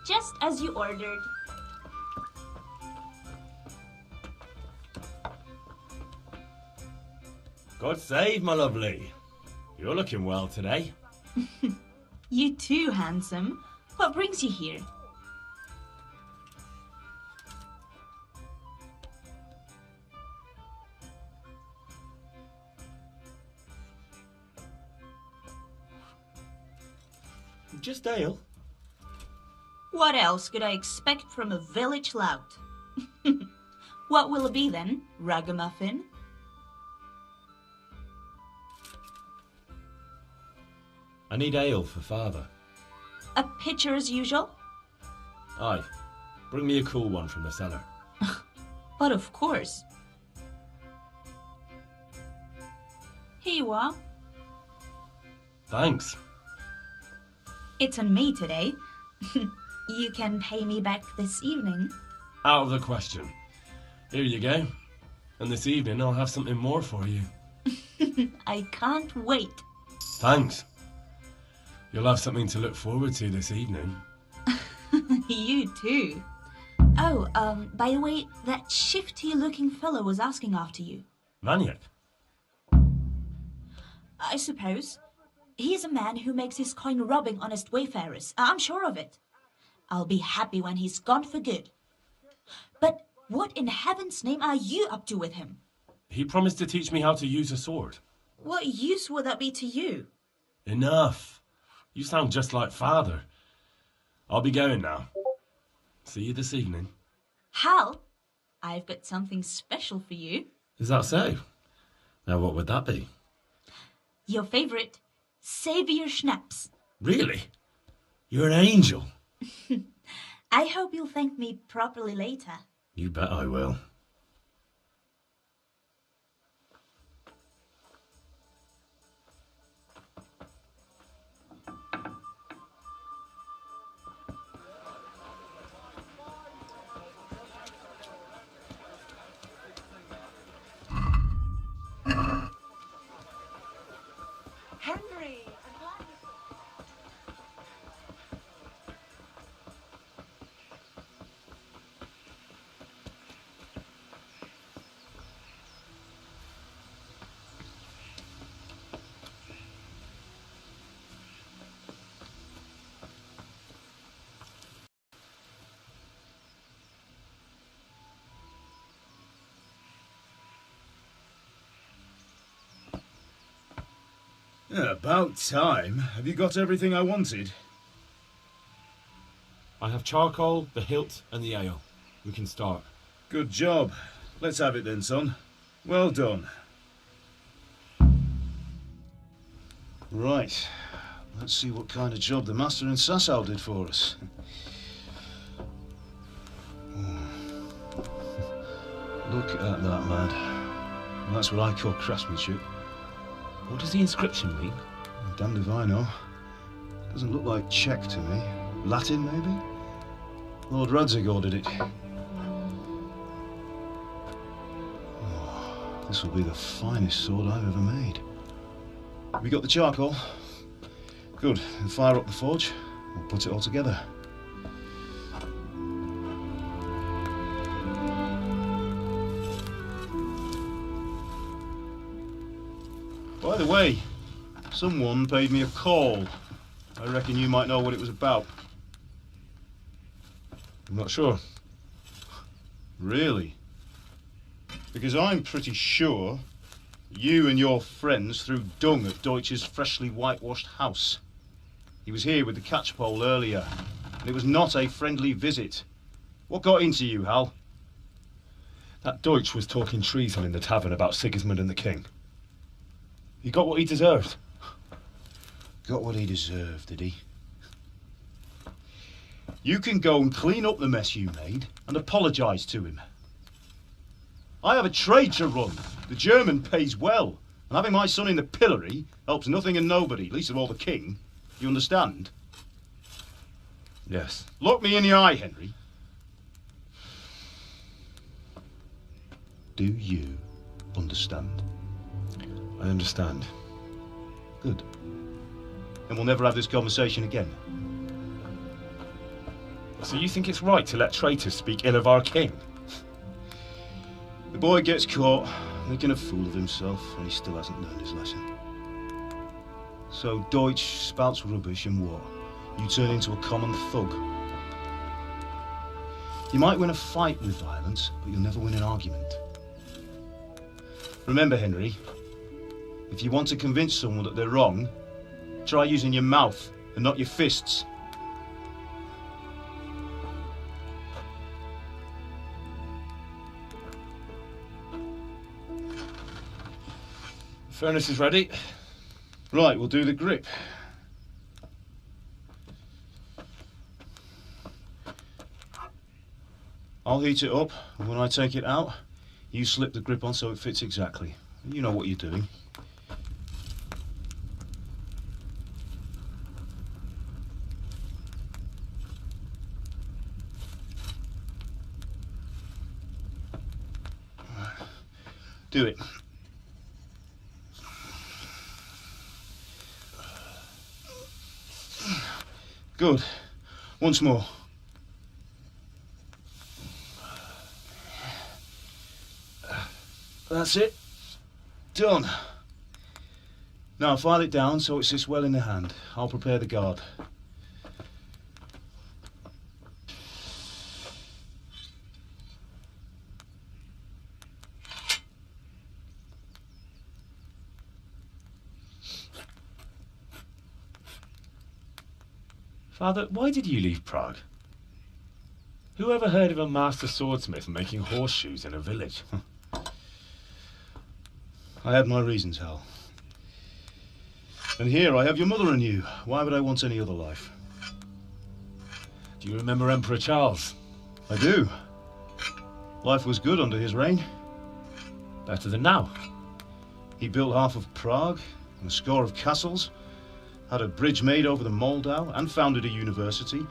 Just as you ordered. God save, my lovely. You're looking well today. You too, handsome. What brings you here? Just ale. What else could I expect from a village lout? What will it be then, ragamuffin? I need ale for father. A pitcher as usual? Aye. Bring me a cool one from the cellar. But of course. Here you are. Thanks. It's on me today. You can pay me back this evening. Out of the question. Here you go. And this evening I'll have something more for you. I can't wait. Thanks. You'll have something to look forward to this evening. You too. Oh, by the way, that shifty-looking fellow was asking after you. Maniac? I suppose. He's a man who makes his coin robbing honest wayfarers. I'm sure of it. I'll be happy when he's gone for good. But what in heaven's name are you up to with him? He promised to teach me how to use a sword. What use would that be to you? Enough. You sound just like father. I'll be going now. See you this evening. Hal, I've got something special for you. Is that so? Now what would that be? Your favourite Saviour Schnapps. Really? You're an angel. I hope you'll thank me properly later. You bet I will. Henry! Yeah, about time. Have you got everything I wanted? I have charcoal, the hilt, and the ale. We can start. Good job. Let's have it then, son. Well done. Right. Let's see what kind of job the master in Sasau did for us. Look at that, lad. That's what I call craftsmanship. What does the inscription mean? Damned if I know. Doesn't look like Czech to me. Latin, maybe? Lord Radzig ordered it. Oh, this will be the finest sword I've ever made. Have you got the charcoal? Good. Then fire up the forge. We'll put it all together. By the way, someone paid me a call. I reckon you might know what it was about. I'm not sure. Really? Because I'm pretty sure you and your friends threw dung at Deutsch's freshly whitewashed house. He was here with the catchpole earlier, and it was not a friendly visit. What got into you, Hal? That Deutsch was talking treason in the tavern about Sigismund and the king. He got what he deserved. Got what he deserved, did he? You can go and clean up the mess you made and apologise to him. I have a trade to run. The German pays well, and having my son in the pillory helps nothing and nobody, least of all the king. You understand? Yes. Look me in the eye, Henry. Do you understand? I understand. Good. Then we'll never have this conversation again. So you think it's right to let traitors speak ill of our king? The boy gets caught, making a fool of himself, and he still hasn't learned his lesson. So Deutsch spouts rubbish and war. You turn into a common thug. You might win a fight with violence, but you'll never win an argument. Remember, Henry, if you want to convince someone that they're wrong, try using your mouth and not your fists. Furnace is ready. Right, we'll do the grip. I'll heat it up, and when I take it out, you slip the grip on so it fits exactly. You know what you're doing. Do it. Good. Once more. That's it. Done. Now file it down so it sits well in the hand. I'll prepare the guard. Father, why did you leave Prague? Who ever heard of a master swordsmith making horseshoes in a village? I had my reasons, Hal. And here I have your mother and you. Why would I want any other life? Do you remember Emperor Charles? I do. Life was good under his reign. Better than now. He built half of Prague and a score of castles, had a bridge made over the Moldau, and founded a university,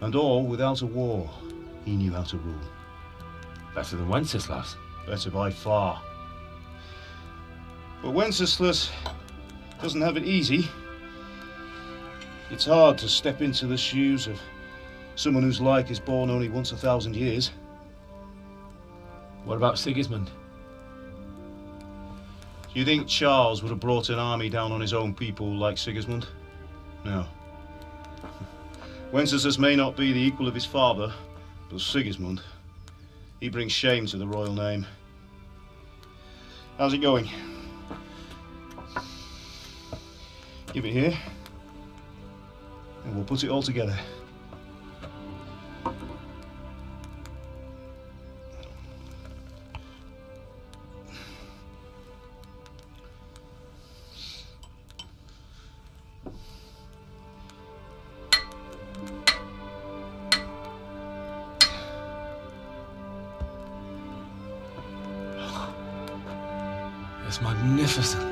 and all without a war. He knew how to rule. Better than Wenceslas. Better by far. But Wenceslas doesn't have it easy. It's hard to step into the shoes of someone whose like is born only once 1,000 years. What about Sigismund? Do you think Charles would have brought an army down on his own people like Sigismund? No. Wenceslas may not be the equal of his father, but Sigismund, he brings shame to the royal name. How's it going? Give it here, and we'll put it all together. It's magnificent.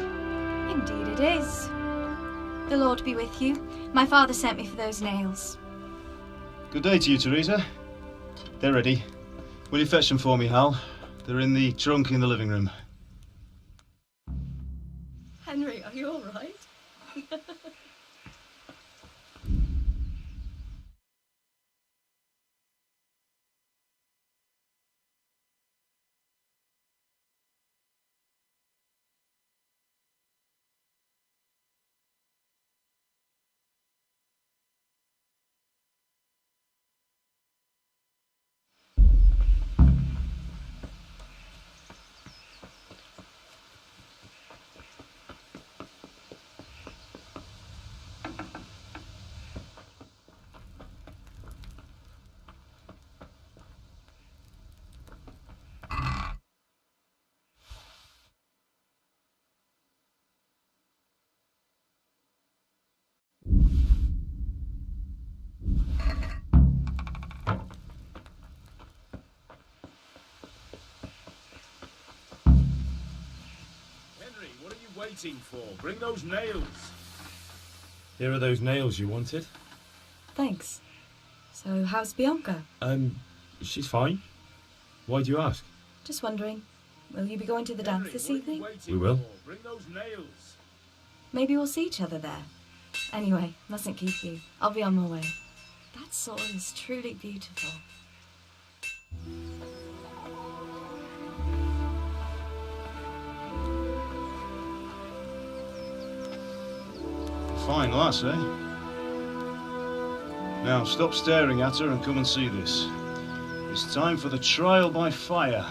Indeed it is. The Lord be with you. My father sent me for those nails. Good day to you, Teresa. They're ready. Will you fetch them for me, Hal? They're in the trunk in the living room. Henry, are you all right? What are you waiting for? Bring those nails. Here are those nails you wanted. Thanks. So, how's Bianca? She's fine. Why do you ask? Just wondering, will you be going to the dance this evening? We will. Bring those nails. Maybe we'll see each other there. Anyway, mustn't keep you. I'll be on my way. That sword is truly beautiful. Fine lass, eh? Now, stop staring at her and come and see this. It's time for the trial by fire.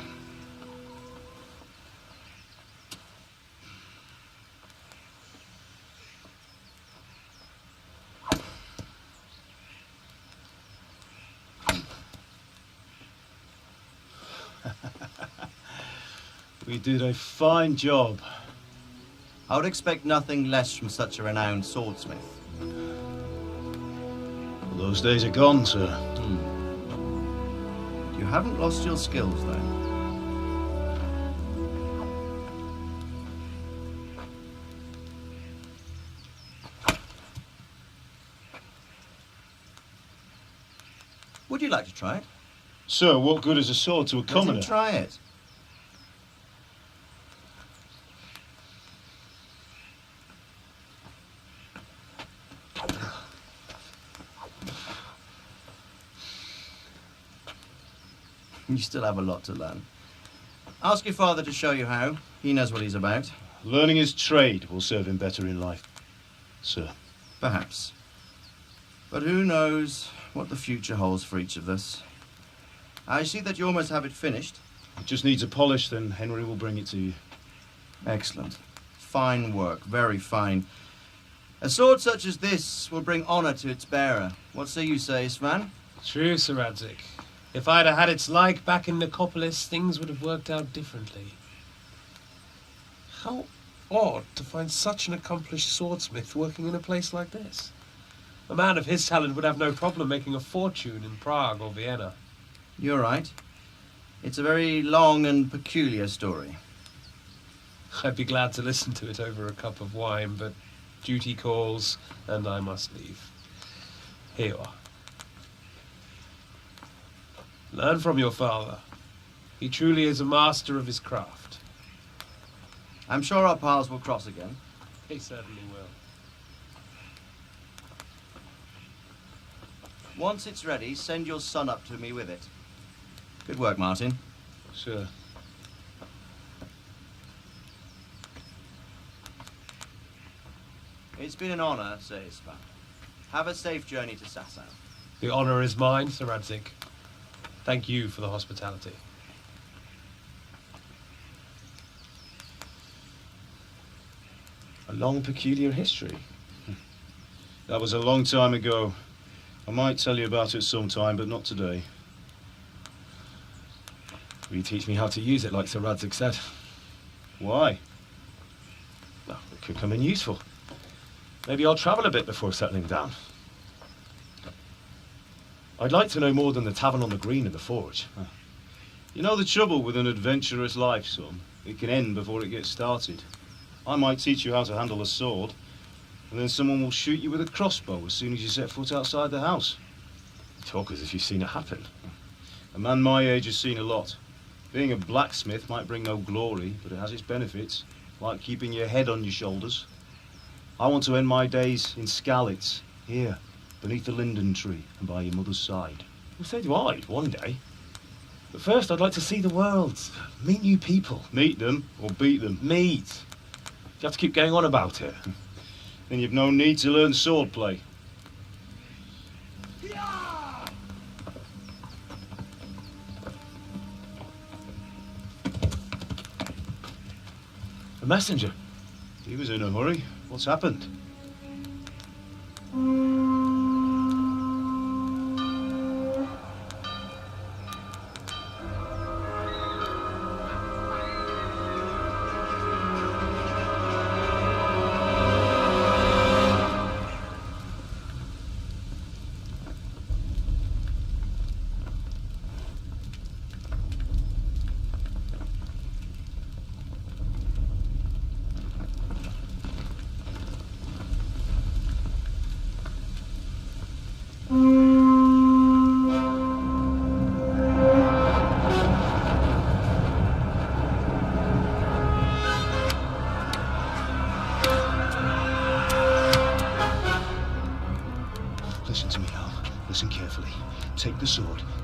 We did a fine job. I would expect nothing less from such a renowned swordsmith. Well, those days are gone, sir. You haven't lost your skills, then? Would you like to try it? Sir, what good is a sword to a commoner? Let him try it. You still have a lot to learn. Ask your father to show you how. He knows what he's about. Learning his trade will serve him better in life, sir. Perhaps. But who knows what the future holds for each of us. I see that you almost have it finished. It just needs a polish, then Henry will bring it to you. Excellent. Fine work, very fine. A sword such as this will bring honour to its bearer. What say you, Svan? True, Sir Radzik. If I'd have had its like back in Nicopolis, things would have worked out differently. How odd to find such an accomplished swordsmith working in a place like this. A man of his talent would have no problem making a fortune in Prague or Vienna. You're right. It's a very long and peculiar story. I'd be glad to listen to it over a cup of wine, but duty calls, and I must leave. Here you are. Learn from your father. He truly is a master of his craft. I'm sure our paths will cross again. He certainly will. Once it's ready, send your son up to me with it. Good work, Martin. Sure. It's been an honour, Sir Ispan. Have a safe journey to Sasau. The honour is mine, Sir Radzik. Thank you for the hospitality. A long, peculiar history. That was a long time ago. I might tell you about it sometime, but not today. Will you teach me how to use it, like Sir Radzik said? Why? Well, it could come in useful. Maybe I'll travel a bit before settling down. I'd like to know more than the tavern on the green and the forge. You know the trouble with an adventurous life, son? It can end before it gets started. I might teach you how to handle a sword, and then someone will shoot you with a crossbow as soon as you set foot outside the house. You talk as if you've seen it happen. A man my age has seen a lot. Being a blacksmith might bring no glory, but it has its benefits, like keeping your head on your shoulders. I want to end my days in Skalitz, here, beneath the linden tree and by your mother's side. Well, so do I, one day. But first, I'd like to see the world, meet new people. Meet them or beat them? Meet. You have to keep going on about it. Then you've no need to learn swordplay. A messenger. He was in a hurry. What's happened?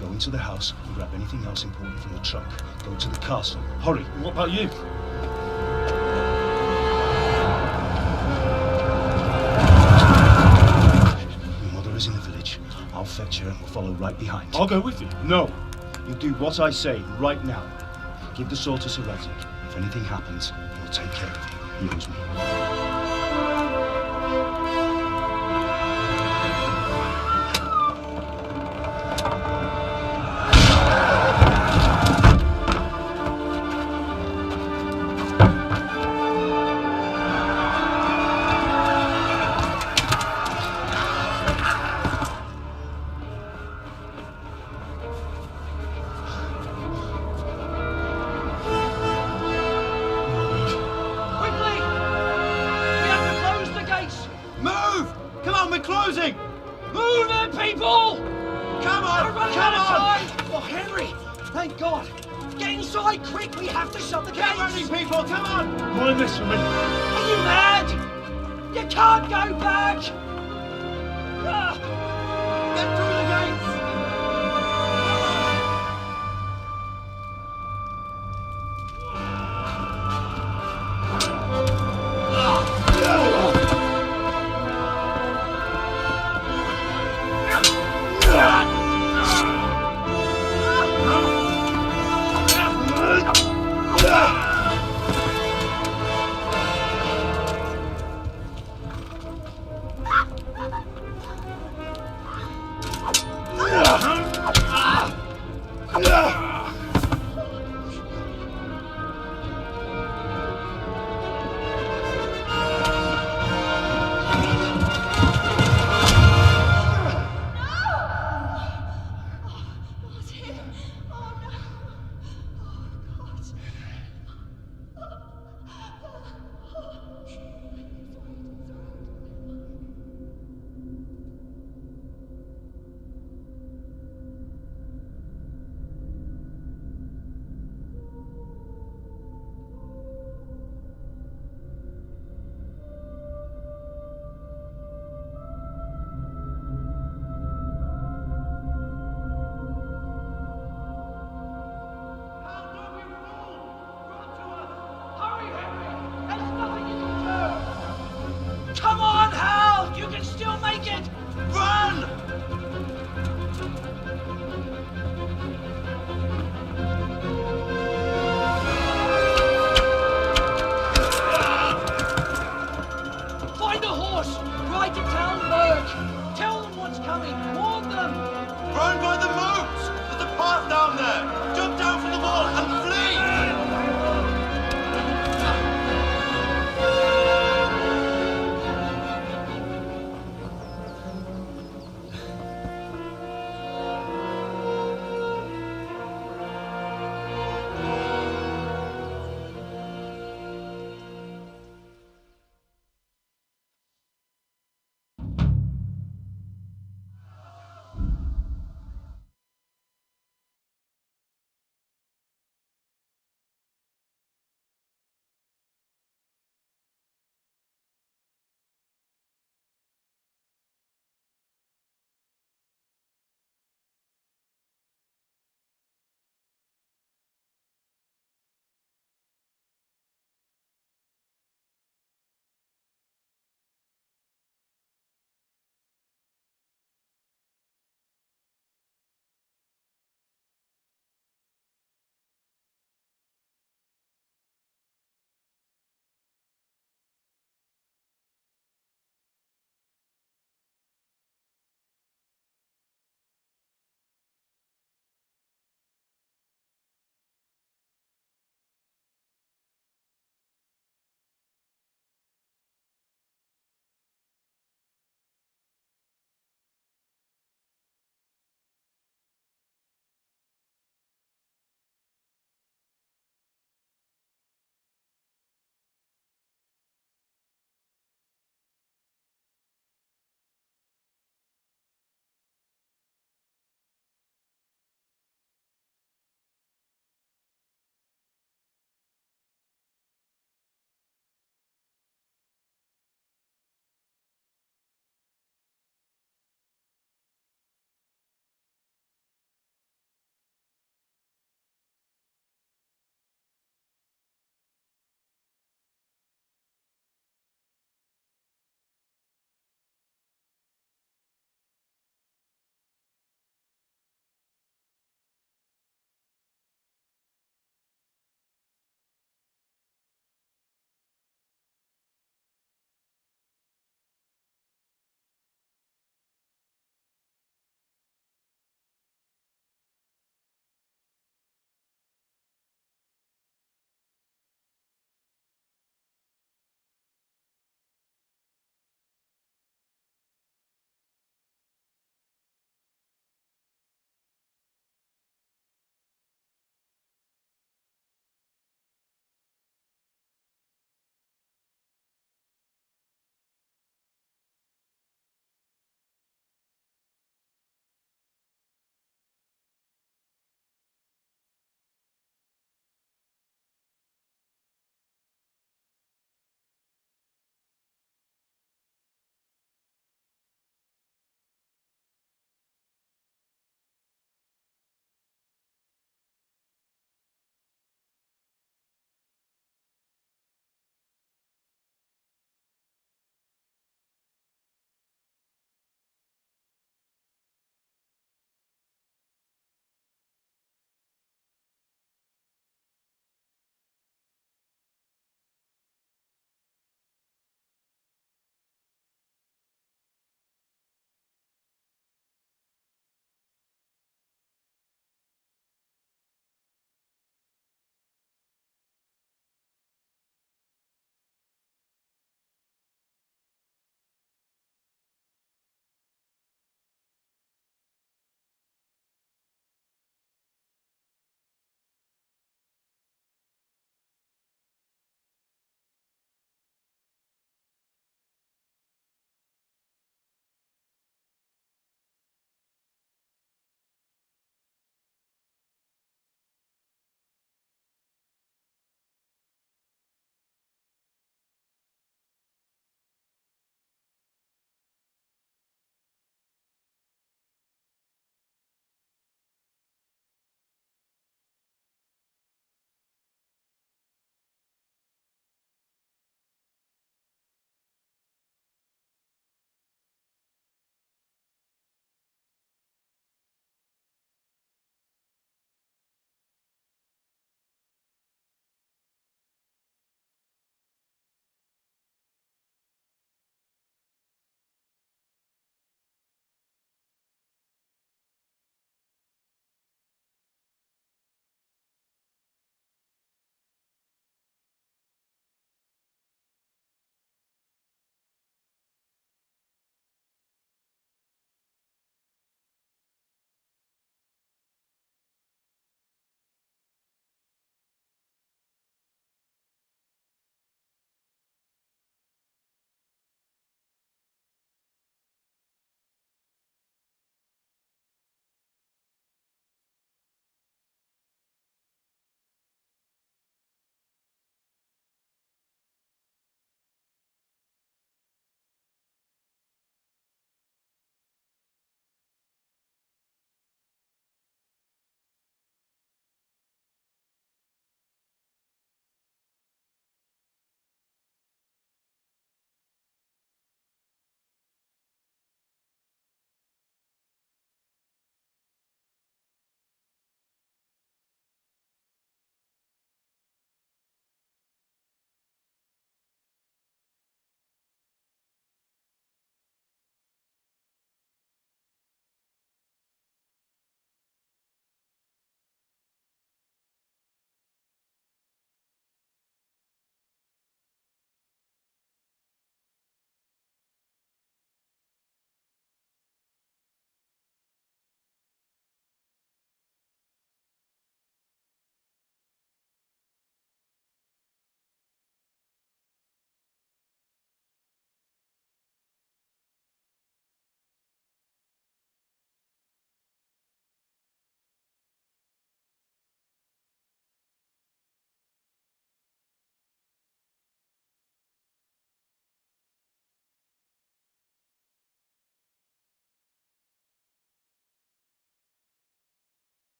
Go into the house and grab anything else important from the trunk. Go to the castle. Hurry. What about you? Your mother is in the village. I'll fetch her and we'll follow right behind. I'll go with you. No. You do what I say right now. Give the sword to Sir Radzik. If anything happens, he'll take care of you. He owes me. Closing! Move it, people! Come on! We're running out of time! Oh, Henry! Thank God! Get inside quick! We have to shut the gates! Get running, people! Come on! Mind this for me. Are you mad? You can't go back! Get through the gates!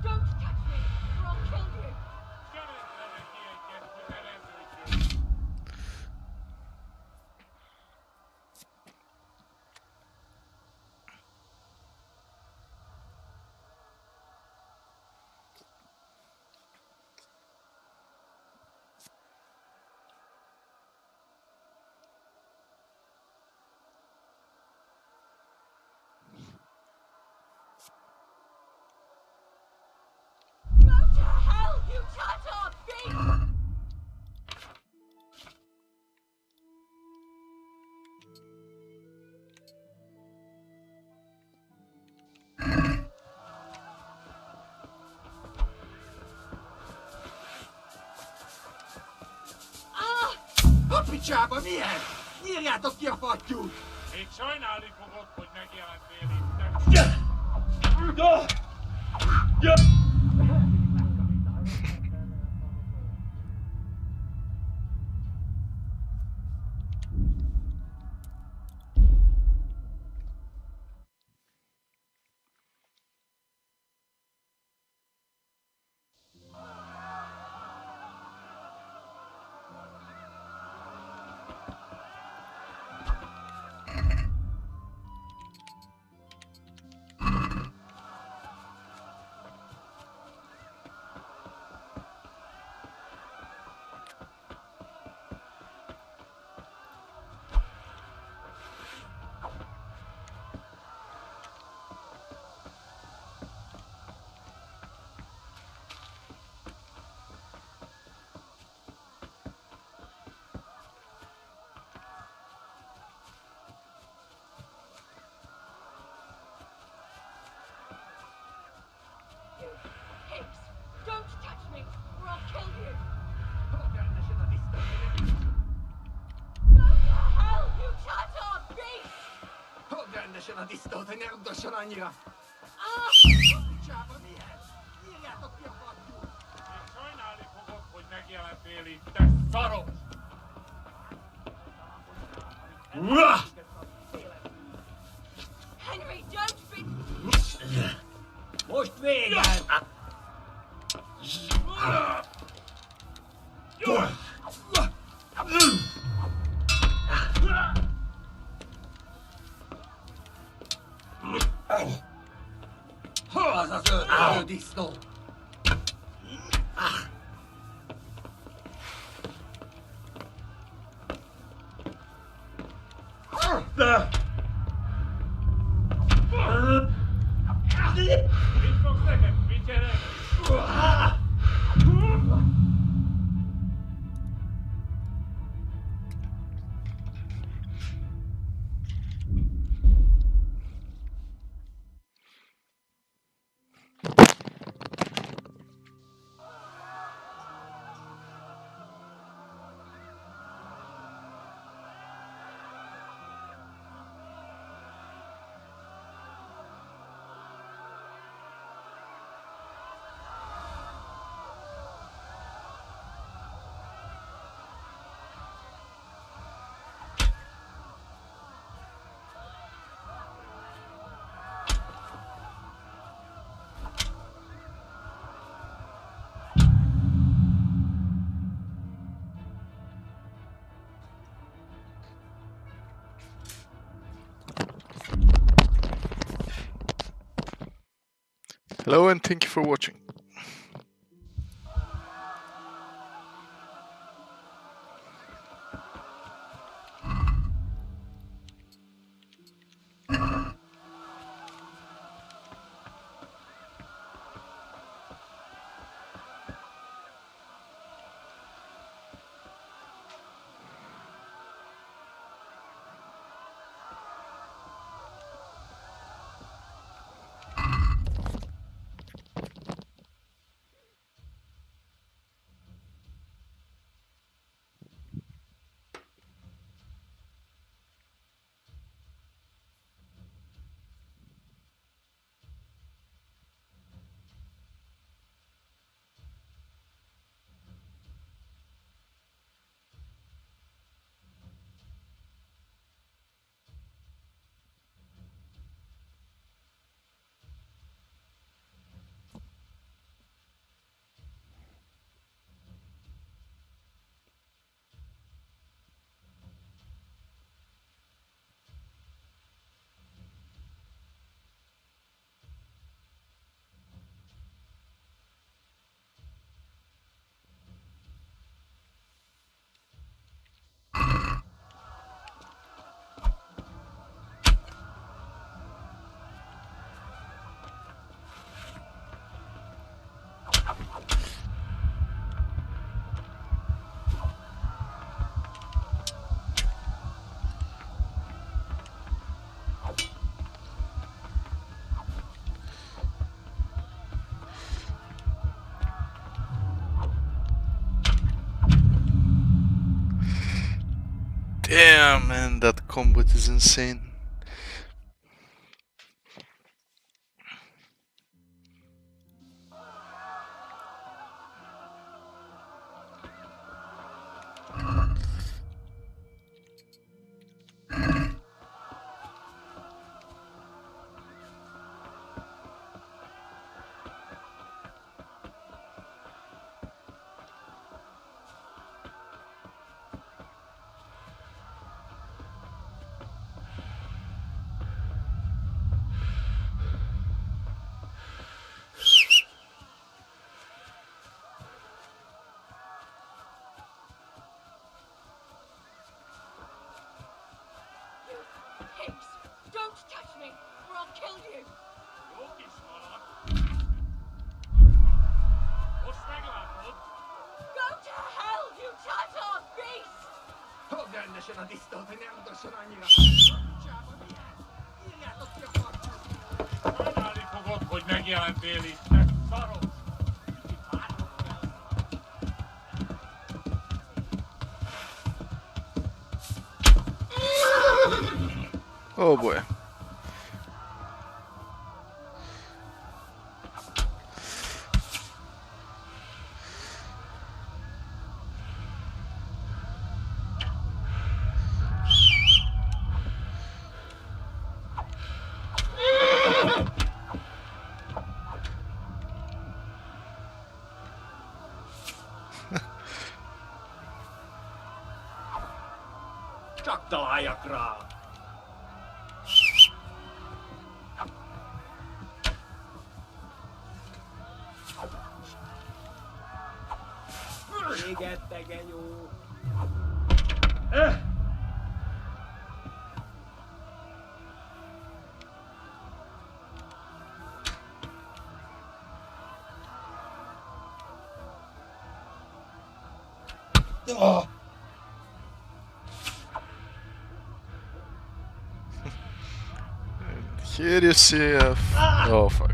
Don't touch me, or I'll kill you. Go to hell, you Tatar beast! A picsába milyen? Nyírjátok ki a fattyút! Még sajnálni fogod, hogy megjelentél itt. Hicks, don't touch me, or I'll kill you. Go to hell, you Tatar beast! Fogd rendesen a disztót, hogy ne rugdosson annyira! Ah! A picsába milyen? Nyírjátok ki a fattyút! Még sajnálni fogod, hogy megjelentél itt, te szarok! Henry, don't be... Most vége! Hol az az öltöző disznó? Mit fogsz neked, figyelek? Hello and thank you for watching. Yeah, man, that combat is insane. Pigs! Don't touch me, or I'll kill you! Go to hell, you Tatar beast! Oh boy. Oh. Here you see a... Oh fuck.